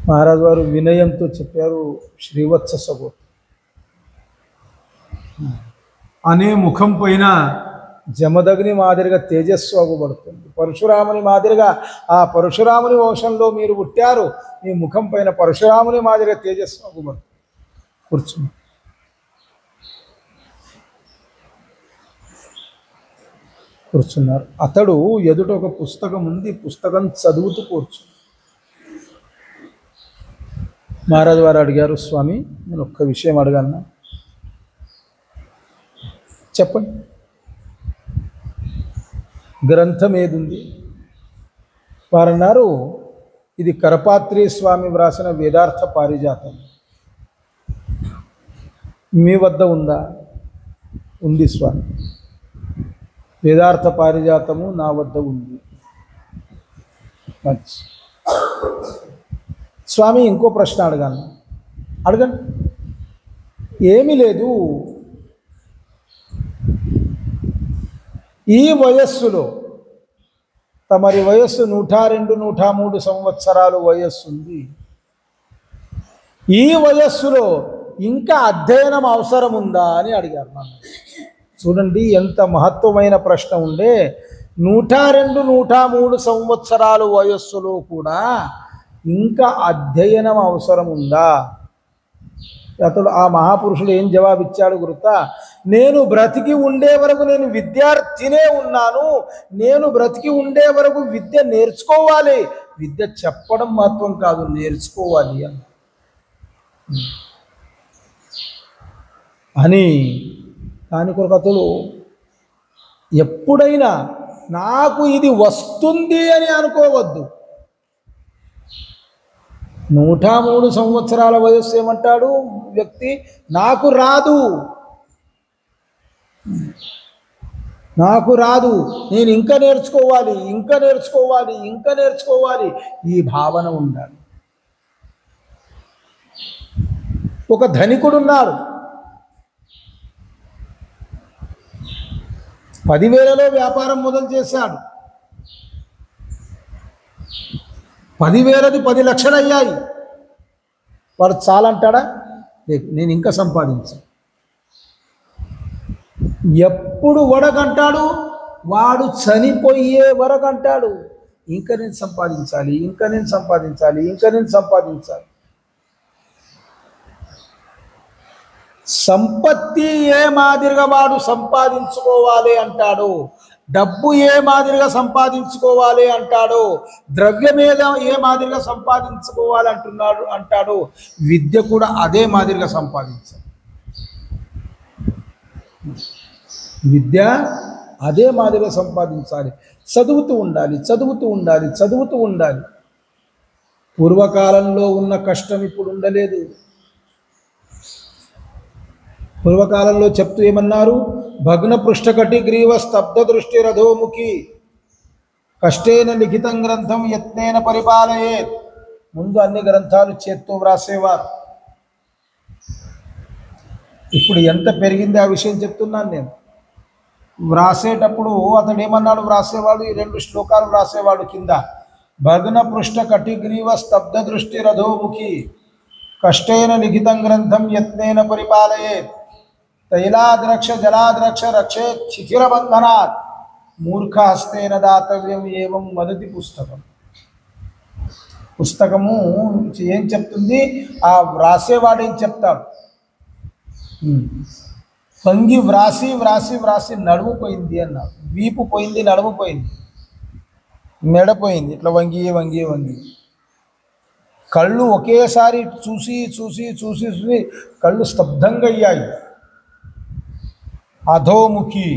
మహారాజు వారు వినయంతో చెప్పారు, శ్రీవత్స గోత్రం. అనే ముఖం పైన జమదగ్ని మాదిరిగా తేజస్సు అగుపడుతుంది. పరశురాముని మాదిరిగా, ఆ పరశురాముని వంశంలో మీరు పుట్టారు, మీ ముఖం పైన పరశురాముని మాదిరిగా తేజస్సు అగుపడుతుంది. కూర్చుని కూర్చున్నారు. అతడు ఎదుట ఒక పుస్తకం ఉంది, పుస్తకం చదువుతూ కూర్చుని. మహారాజు వారు అడిగారు, స్వామి నేను ఒక్క విషయం అడగన్నా? చెప్పండి. గ్రంథం ఏదుంది? వారన్నారు, ఇది కరపాత్రి స్వామి వ్రాసిన వేదార్థ పారిజాతం. మీ వద్ద ఉందా? ఉంది స్వామి. వేదార్థ పారిజాతము నా వద్ద ఉంది. మంచి స్వామి, ఇంకో ప్రశ్న అడగండి. ఏమీ లేదు, ఈ వయస్సులో తమరి వయస్సు 102, 103 సంవత్సరాలు వయస్సుంది. ఈ వయస్సులో ఇంకా అధ్యయనం అవసరం ఉందా అని అడిగారు నన్ను. చూడండి ఎంత మహత్వమైన ప్రశ్న ఉండే. 102, 103 సంవత్సరాలు వయస్సులో కూడా ఇంకా అధ్యయనం అవసరం ఉందా? అతడు ఆ మహాపురుషుడు ఏం జవాబిచ్చాడు గుర్తా? నేను బ్రతికి ఉండే వరకు నేను విద్యార్థినే ఉన్నాను. నేను బ్రతికి ఉండే వరకు విద్య నేర్చుకోవాలి. విద్య చెప్పడం మాత్రం కాదు, నేర్చుకోవాలి అని. దాని కొరకు అతడు ఎప్పుడైనా నాకు ఇది వస్తుంది అని అనుకోవద్దు. 103 సంవత్సరాల వయస్సు ఏమంటాడు వ్యక్తి? నాకు రాదు, నేను ఇంకా నేర్చుకోవాలి, ఈ భావన ఉండాలి. ఒక ధనికుడు ఉన్నాడు, 10,000లో వ్యాపారం మొదలు చేశాడు. 10,000ది 10 లక్షలు అయ్యాయి. వాడు చాలంటాడా? నేను ఇంకా సంపాదించాను. ఎప్పుడు వడకంటాడు? వాడు చనిపోయే వరకు అంటాడు, ఇంకా నేను సంపాదించాలి. సంపత్తి ఏ మాదిరిగా వాడు సంపాదించుకోవాలి అంటాడు, డబ్బు ఏ మాదిరిగా సంపాదించుకోవాలి అంటాడు, ద్రవ్యం ఏ మాదిరిగా సంపాదించుకోవాలి అంటాడు. విద్య కూడా అదే మాదిరిగా సంపాదించాలి. విద్య అదే మాదిరిగా సంపాదించాలి. చదువుతూ ఉండాలి. పూర్వకాలంలో ఉన్న కష్టం ఇప్పుడు ఉండలేదు. పూర్వకాలంలో చెప్తూ ఏమన్నారు? భగ్న పృష్ఠకటి గ్రీవ స్తబ్ద దృష్టి రథోముఖి కష్టేన లిఖితం గ్రంథం యత్నేన పరిపాలయేత్. ముందు అన్ని గ్రంథాలు చేత్తో వ్రాసేవారు. ఇప్పుడు ఎంత పెరిగింది ఆ విషయం చెప్తున్నాను నేను. వ్రాసేటప్పుడు అతడు ఏమన్నాడు? వ్రాసేవాడు ఈ 2 శ్లోకాలు వ్రాసేవాడు కింద. భగ్న పృష్ఠ కటిగ్రీవ స్తబ్ద దృష్టి రథోముఖి కష్టేన లిఖితం గ్రంథం యత్నేన పరిపాలయేత్ తైలాద్రక్ష జలాద్రక్ష రక్షే శిఖిరబంధనాత్ మూర్ఖ హస్తేన దాతవ్యం ఏవం వదతి పుస్తకం. పుస్తకము ఏం చెప్తుంది? ఆ వ్రాసేవాడు ఏం చెప్తాడు? వంగి వ్రాసి నడుము పోయింది అన్నాడు. వీపు పోయింది, నడుము పోయింది, మెడ పోయింది. ఇట్లా వంగి కళ్ళు ఒకేసారి చూసి కళ్ళు స్తబ్దంగా అయ్యాయి. అధోముఖి,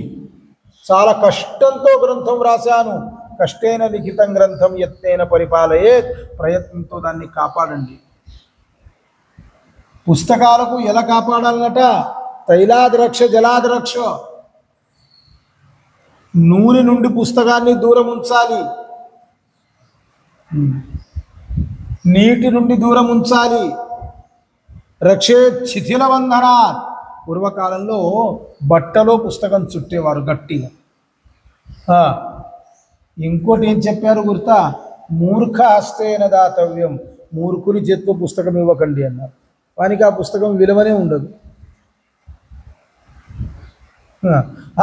చాలా కష్టంతో గ్రంథం రాశాను. కష్టేన లిఖితం గ్రంథం యత్నేన పరిపాలయేత్, ప్రయత్నంతో దాన్ని కాపాడండి. పుస్తకాలకు ఎలా కాపాడాలన్నట? తైలాద్రక్ష జలాద్రక్ష, నూనె నుండి పుస్తకాన్ని దూరం ఉంచాలి, నీటి నుండి దూరం ఉంచాలి. రక్షే శిథిల బంధనా, పూర్వకాలంలో బట్టలో పుస్తకం చుట్టేవారు గట్టిగా. ఇంకోటి ఏం చెప్పారు గుర్తా? మూర్ఖ హస్తేన దాతవ్యం, మూర్ఖుని చేత్తో పుస్తకం ఇవ్వకండి అన్నారు. వానికి ఆ పుస్తకం విలువనే ఉండదు.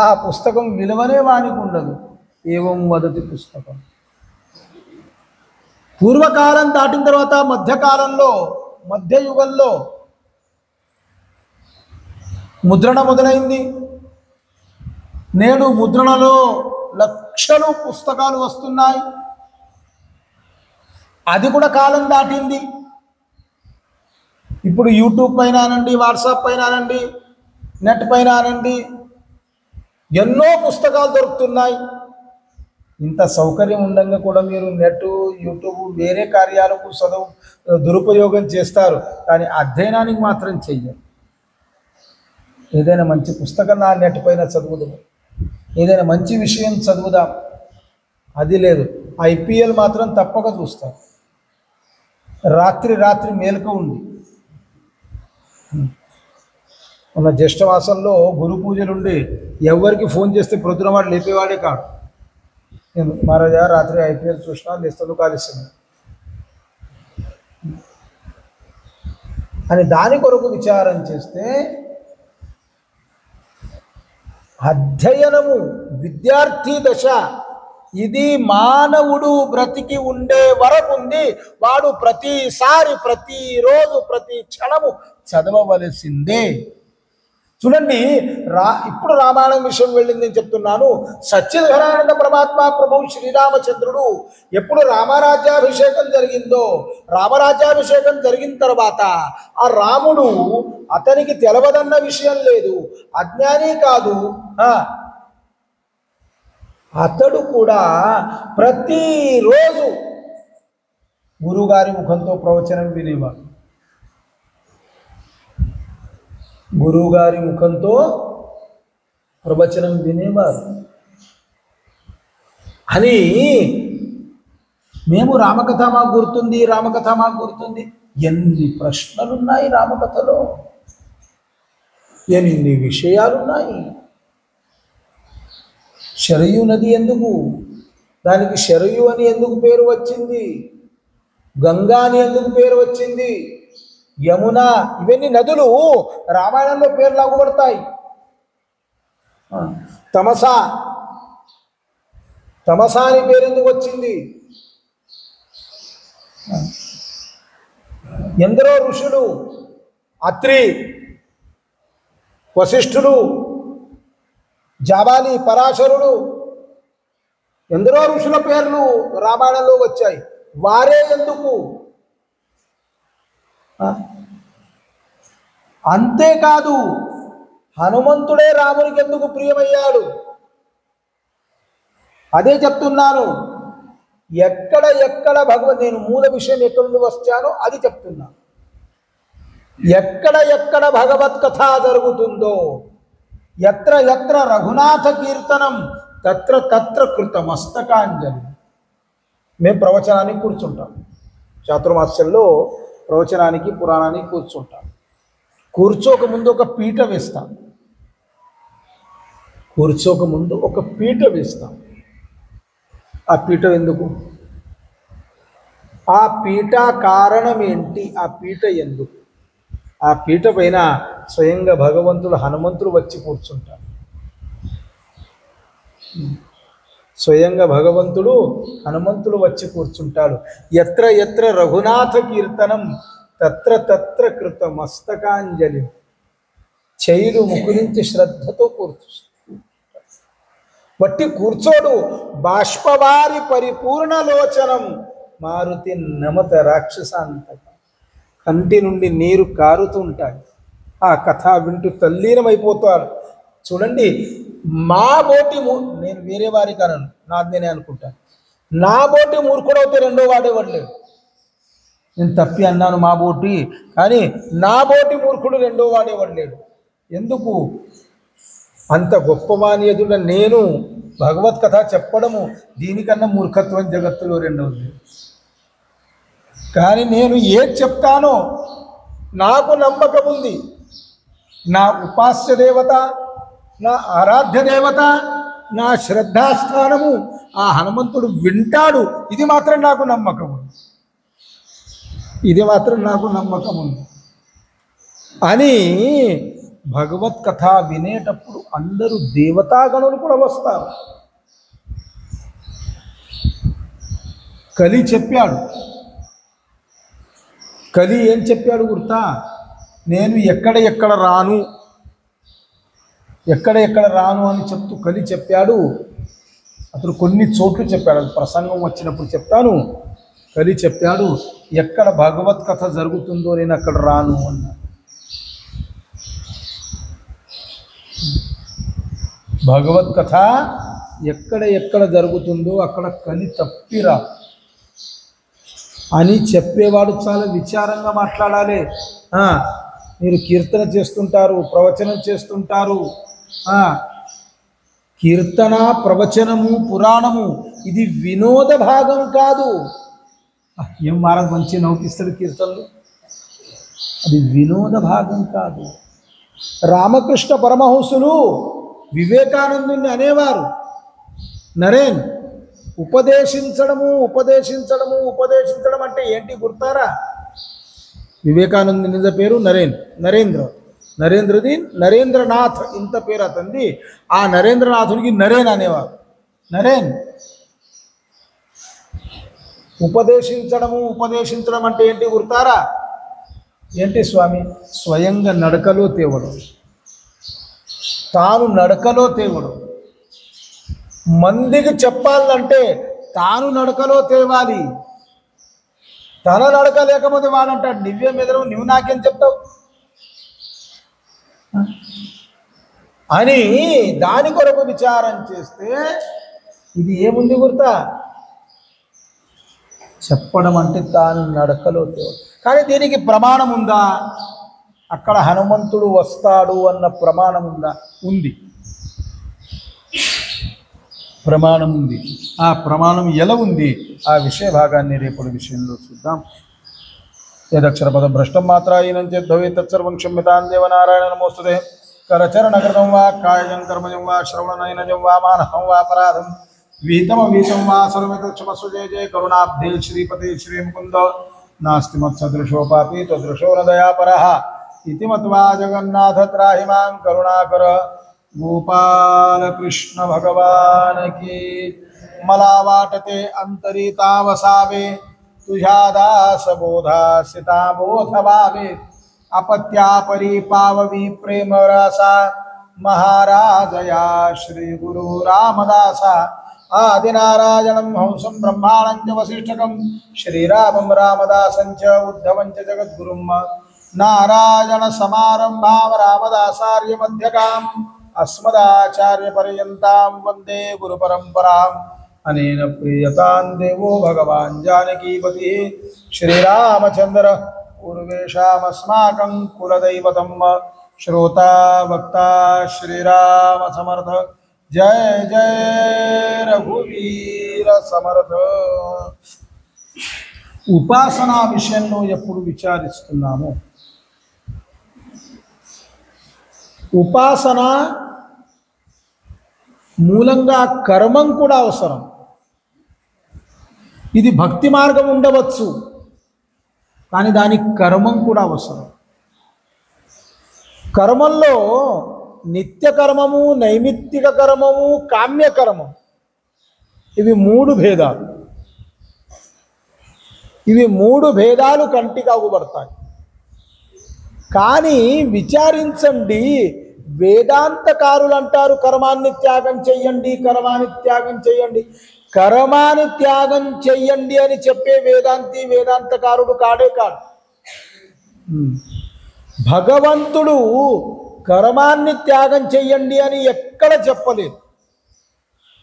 ఆ పుస్తకం విలువనే వానికి ఉండదు. ఏవం వదతి పుస్తకం. పూర్వకాలం దాటిన తర్వాత మధ్యయుగంలో ముద్రణ మొదలైంది. నేడు ముద్రణలో లక్షలు పుస్తకాలు వస్తున్నాయి. అది కూడా కాలం దాటింది. ఇప్పుడు యూట్యూబ్ పైన అనండి, వాట్సాప్ పైన అనండి, నెట్ పైన అనండి, ఎన్నో పుస్తకాలు దొరుకుతున్నాయి. ఇంత సౌకర్యం ఉండగా కూడా మీరు నెట్, యూట్యూబ్ వేరే కార్యాలకు దురుపయోగం చేస్తారు, కానీ అధ్యయనానికి మాత్రం చెయ్యరు. ఏదైనా మంచి పుస్తకం నా నెట్టిపోయినా చదువుదాం, ఏదైనా మంచి విషయం చదువుదాం, అది లేదు. ఐపీఎల్ మాత్రం తప్పక చూస్తాం, రాత్రి రాత్రి మేలుక ఉంది. మన జ్యేష్ఠమాసంలో గురు పూజలుండి ఎవరికి ఫోన్ చేస్తే ప్రొద్దున వాడు లేపేవాడే కాదు. నేను మహారాజా రాత్రి ఐపీఎల్ చూసినా లేస్తూ కాలిస్తున్నాను అని దాని కొరకు విచారం చేస్తే అధ్యయనము విద్యార్థి దశ ఇది మానవుడు బ్రతికి ఉండే వరకు ఉంది. వాడు ప్రతిసారి ప్రతిరోజు ప్రతి క్షణము చదవవలసిందే. చూడండి, ఇప్పుడు రామాయణం విషయం వెళ్ళింది నేను చెప్తున్నాను. సచ్చిదానంద పరమాత్మ ప్రభు శ్రీరామచంద్రుడు ఎప్పుడు రామరాజ్యాభిషేకం జరిగిందో, రామరాజ్యాభిషేకం జరిగిన తర్వాత ఆ రాముడు అతనికి తెలవదన్న విషయం లేదు, అజ్ఞాని కాదు, అతడు కూడా ప్రతిరోజు గురువుగారి ముఖంతో ప్రవచనం వినేవాడు. గురువుగారి ముఖంతో ప్రవచనం వినేవారు. అని మేము రామకథ మాకు గుర్తుంది, రామకథ మాకు గుర్తుంది. ఎన్ని ప్రశ్నలున్నాయి రామకథలో, ఎన్ని విషయాలున్నాయి. శరయు నది ఎందుకు, దానికి శరయు అని ఎందుకు పేరు వచ్చింది, గంగా అని ఎందుకు పేరు వచ్చింది, యమున, ఇవన్నీ నదులు రామాయణంలో పేర్లు లాగుపడతాయి. తమస అని పేరు ఎందుకు వచ్చింది, ఎందరో ఋషులు, అత్రి, వశిష్ఠులు, జాబాలి, పరాశరుడు, ఎందరో ఋషుల పేర్లు రామాయణంలో వచ్చాయి. వారే ఎందుకు, అంతేకాదు హనుమంతుడే రామునికి ఎందుకు ప్రియమయ్యాడు, అదే చెప్తున్నాను. ఎక్కడ నేను మూల విషయం ఎక్కడి నుండి వచ్చానో అది చెప్తున్నా. ఎక్కడ భగవత్ కథ జరుగుతుందో, ఎత్ర ఎత్ర రఘునాథ కీర్తనం తత్ర కృత మస్తకాంజలి. మేము ప్రవచనానికి కూర్చుంటాం, చాతుర్మాస్యంలో ప్రవచనానికి పురాణానికి కూర్చుంటాం. కూర్చోకముందు ఒక పీట వేస్తాం, కూర్చోకముందు ఒక పీట వేస్తాం. ఆ పీట ఎందుకు, ఆ పీట కారణం ఏంటి, ఆ పీట ఎందుకు? ఆ పీట పైన స్వయంగా భగవంతుడు హనుమంతుడు వచ్చి కూర్చుంటాడు. స్వయంగా భగవంతుడు హనుమంతుడు వచ్చి కూర్చుంటాడు. ఎత్ర ఎత్ర రఘునాథ కీర్తనం తత్ర కృత మస్తకాంజలి. చైలు ముకురించి శ్రద్ధతో వట్టి కూర్చోడు. బాష్పవారి పరిపూర్ణలోచనం మారుతి నమత రాక్షసాంతక. కంటి నుండి నీరు కారుతుంటాయి. ఆ కథ వింటూ తల్లీనమైపోతాడు. చూడండి, మా బోటి నేను వేరే వారికి అనను, నాది నేనే అనుకుంటాను. నా బోటి మూర్ఖుడవుతే రెండో వాడేవాడు లేడు. నేను తప్పి అన్నాను మా బోటి, కానీ నా బోటి మూర్ఖుడు రెండో వాడేవాడు లేడు. ఎందుకు? అంత గొప్పమాన్యదుల నేను భగవత్ కథ చెప్పడము దీనికన్నా మూర్ఖత్వం జగత్తులో రెండవది. కానీ నేను ఏది చెప్తానో నాకు నమ్మకం ఉంది. నా ఉపాస్య దేవత, నా ఆరాధ్య దేవత, నా శ్రద్ధాస్థానము ఆ హనుమంతుడు వింటాడు. ఇది మాత్రం నాకు నమ్మకం ఉంది, ఇది మాత్రం నాకు నమ్మకం ఉంది అని భగవత్ కథ వినేటప్పుడు అందరూ దేవతాగణులు కూడా వస్తారు. కలి చెప్పాడు. కలి ఏం చెప్పాడు గుర్తా? నేను ఎక్కడ రాను అని చెప్తూ కలి చెప్పాడు. అతను కొన్ని చోట్లు చెప్పాడు, అది ప్రసంగం వచ్చినప్పుడు చెప్తాను. కలి చెప్పాడు, ఎక్కడ భగవత్ కథ జరుగుతుందో నేను అక్కడ రాను అన్నాడు. భగవత్ కథ ఎక్కడ జరుగుతుందో అక్కడ కలి తప్పిరా అని చెప్పేవాడు చాలా విచారంగా మాట్లాడాలి. మీరు కీర్తన చేస్తుంటారు, ప్రవచనం చేస్తుంటారు. కీర్తన, ప్రవచనము, పురాణము ఇది వినోద భాగం కాదు. ఏం మహారాజ్ మంచి నౌకిస్తాడు కీర్తనలు, అది వినోద భాగం కాదు. రామకృష్ణ పరమహంసులు వివేకానందుని అనేవారు, నరేన్ ఉపదేశించడము ఉపదేశించడము ఉపదేశించడం అంటే ఏంటి గుర్తారా? వివేకానంద నిజ పేరు నరేంద్రది నరేంద్రనాథ్, ఇంత పేరు అతంది. ఆ నరేంద్రనాథునికి నరేన్ అనేవారు. నరేన్ ఉపదేశించడం అంటే ఏంటి గుర్తారా? ఏంటి స్వామి? స్వయంగా నడకలో తేవడం, తాను నడకలో తేవడం. మందికి చెప్పాలంటే తాను నడకలో తేవాలి. తన నడక లేకపోతే వాడంటాడు నువ్వేం ఎదురు, నువ్వు నాకేం చెప్తావు అని దాని కొరకు విచారం చేస్తే ఇది ఏముంది గుర్తా? చెప్పడం అంటే తాను నడకలో తేవాలి. కానీ దీనికి ప్రమాణం ఉందా? అక్కడ హనుమంతుడు వస్తాడు అన్న ప్రమాణం ఉందా? ఉంది, ప్రమాణం ఉంది. ఆ ప్రమాణం ఎలా ఉంది? ఆ విషయ భాగాన్ని రేపటి విషయంలో చూద్దాం. యదక్షరపదం భ్రష్టం మాత్రాయనం చేద్భవే తత్సర్వం క్షమ్యతాం దేవనారాయణ నమోస్తుతే. కరచరణకృతం వా కాయజం కర్మజం వా శ్రవణనయనజం వా మానసం వా పరాధం వీతం వా సర్వమితక్షమస్వ జయ జయ కరుణాబ్ధే శ్రీపతే శ్రీముకుంద నాస్తి మత్సదృశోపాపి తదృశో న దయాపరః ఇతి మత్వా జగన్నాథ త్రాహి మాం కరుణాకర. गोपालकृष्ण भगवान की. मला वाटते अंतरिता वसावे तुझ्या दास बोधासिता बोध भावे. अपत्या परी पाववी प्रेम रसा महाराजया श्री गुरु रामदासा. आदिनारायणं हंसं ब्रह्माणं च वसिष्ठकं श्रीरामं रामदासं च उद्धवं च जगद्गुरुं. नारायण समारंभां रामदासार्य मध्यकाम् अस्मदाचार्य पर्यन्तां वंदे गुरु परंपराम्. अनेन प्रीयतां देवो भगवान् जानकीपतिः श्रीरामचंद्र पूर्वेशामस्माकं कुलदैवतं. श्रोता वक्ता श्रीराम समर्थ. जय जय रघुवीर समर्थ. उपासना विषయంలో ఎప్పుడు విచారిస్తున్నాము. ఉపాసన మూలంగా కర్మం కూడా అవసరం. ఇది భక్తి మార్గం ఉండవచ్చు, కానీ దానికి కర్మం కూడా అవసరం. కర్మంలో నిత్య కర్మము, నైమిత్తిక కర్మము, కామ్య కర్మం, ఇవి మూడు భేదాలు. ఇవి మూడు భేదాలు కంటికి అగుపడతాయి. కానీ విచారించండి, వేదాంతకారులు అంటారు కర్మాన్ని త్యాగం చెయ్యండి, కర్మాన్ని త్యాగం చెయ్యండి. కర్మాన్ని త్యాగం చెయ్యండి అని చెప్పే వేదాంతకారుడు కాడే కాడు. భగవంతుడు కర్మాన్ని త్యాగం చెయ్యండి అని ఎక్కడ చెప్పలేదు.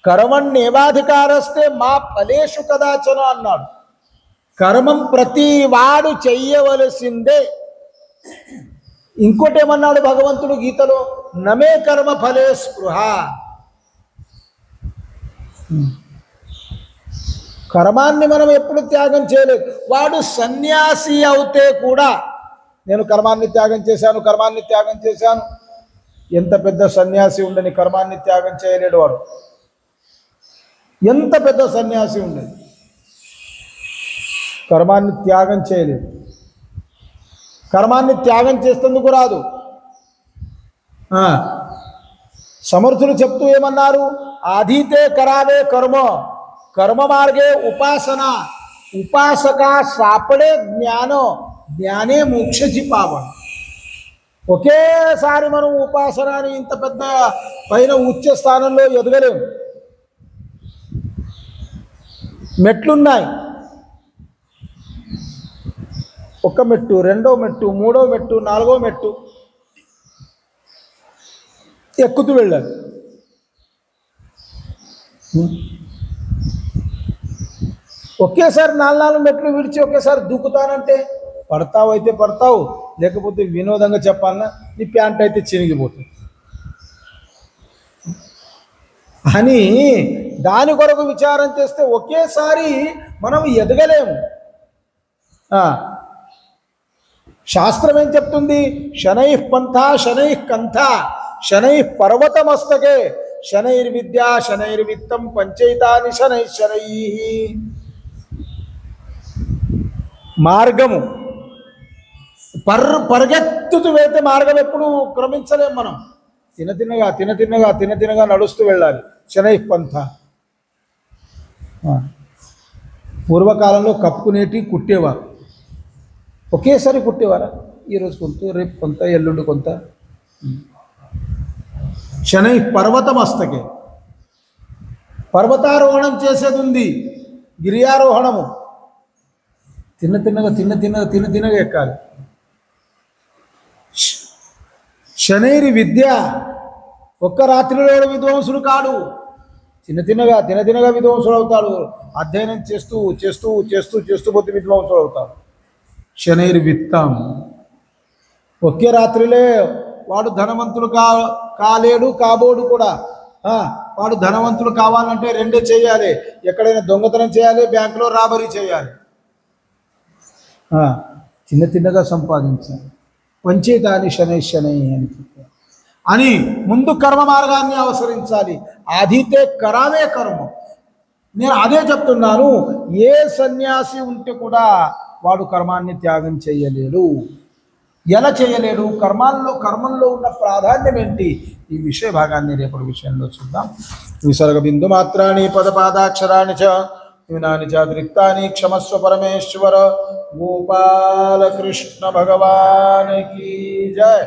కర్మణ్యేవాధికారస్తే మా ఫలేషు కదాచన అన్నాడు. కర్మం ప్రతి వాడు చెయ్యవలసిందే. ఇంకోటి ఏమన్నాడు భగవంతుడు గీతలో? నమే కర్మ ఫలే స్పృహ. కర్మాన్ని మనం ఎప్పుడు త్యాగం చేయలేదు. వాడు సన్యాసి అవుతే కూడా నేను కర్మాన్ని త్యాగం చేశాను. ఎంత పెద్ద సన్యాసి ఉండని కర్మాన్ని త్యాగం చేయలేడు వాడు. ఎంత పెద్ద సన్యాసి ఉండని కర్మాన్ని త్యాగం చేయలేదు. కర్మాన్ని త్యాగం చేసేందుకు రాదు. సమర్థులు చెప్తూ ఏమన్నారు? ఆధీతే కరావే కర్మ, కర్మ మార్గే ఉపాసన, ఉపాసక సాపడే జ్ఞానం, జ్ఞానే మోక్షచి పావన. ఒకేసారి మనం ఉపాసనని ఇంత పెద్ద పైన ఉచ్చ స్థానంలో ఎదగలేము. మెట్లున్నాయి. ఒక మెట్టు, రెండో మెట్టు, మూడో మెట్టు, నాలుగో మెట్టు ఎక్కుతూ వెళ్ళాలి. ఒకేసారి 4 మెట్లు విడిచి ఒకేసారి దూకుతానంటే పడతావు అయితే పడతావు, లేకపోతే వినోదంగా చెప్పాలన్నా నీ ప్యాంట్ అయితే చినిగిపోతుంది అని దాని కొరకు విచారం చేస్తే ఒకేసారి మనం ఎదగలేము. శాస్త్రం ఏం చెప్తుంది? శనై పంథ శనై కంథ శనై పర్వతమస్తకే శనైర్విద్యా శనైర్విత్తం పంచైతాని శనై శనై. మార్గము పరిగెత్తుతూ వెళ్తే మార్గం ఎప్పుడు క్రమించలేం మనం. తినతిన్నగా నడుస్తూ వెళ్ళాలి. శనై పంథ. పూర్వకాలంలో కప్పుకునేటి కుట్టేవారు, ఒకేసారి కుట్టేవారా? ఈరోజు కొంత, రేపు కొంత, ఎల్లుండి కొంత. శనై పర్వతమస్తకే. పర్వతారోహణం చేసేది ఉంది, గిరియారోహణము. తిన్నగా ఎక్కాలి. శనైరి విద్య. ఒక్క రాత్రిలో విద్వాంసుడు కాడు, తినతినగా విద్వాంసుడు అవుతాడు. అధ్యయనం చేస్తూ పోతే విద్వాంసుడు అవుతాడు. శనైరి విత్తం. ఒకే రాత్రిలో వాడు ధనవంతుడు కాలేడు, కాబోడు కూడా. వాడు ధనవంతుడు కావాలంటే రెండే చేయాలి. ఎక్కడైనా దొంగతనం చేయాలి, బ్యాంకులో రాబరీ చేయాలి. తిన్నగా సంపాదించాలి. పంచేతాని శనై అని చెప్పారు. అని ముందు కర్మ మార్గాన్ని అవసరించాలి. ఆదితే కరావే కర్మ. నేను అదే చెప్తున్నాను. ఏ సన్యాసి ఉంటే కూడా వాడు కర్మాన్ని త్యాగం చేయలేడు. ఎలా చేయలేడు? కర్మంలో ఉన్న ప్రాధాన్యం ఏంటి? ఈ విషయ భాగాన్ని రేపటి విషయంలో చూద్దాం. విసర్గ బిందు మాత్రాన్ని పదపాదాక్షరాన్ని చ న్యూనాని చాతిరిక్తాని క్షమస్వ పరమేశ్వర. గోపాలకృష్ణ భగవాన్ కీ జయ.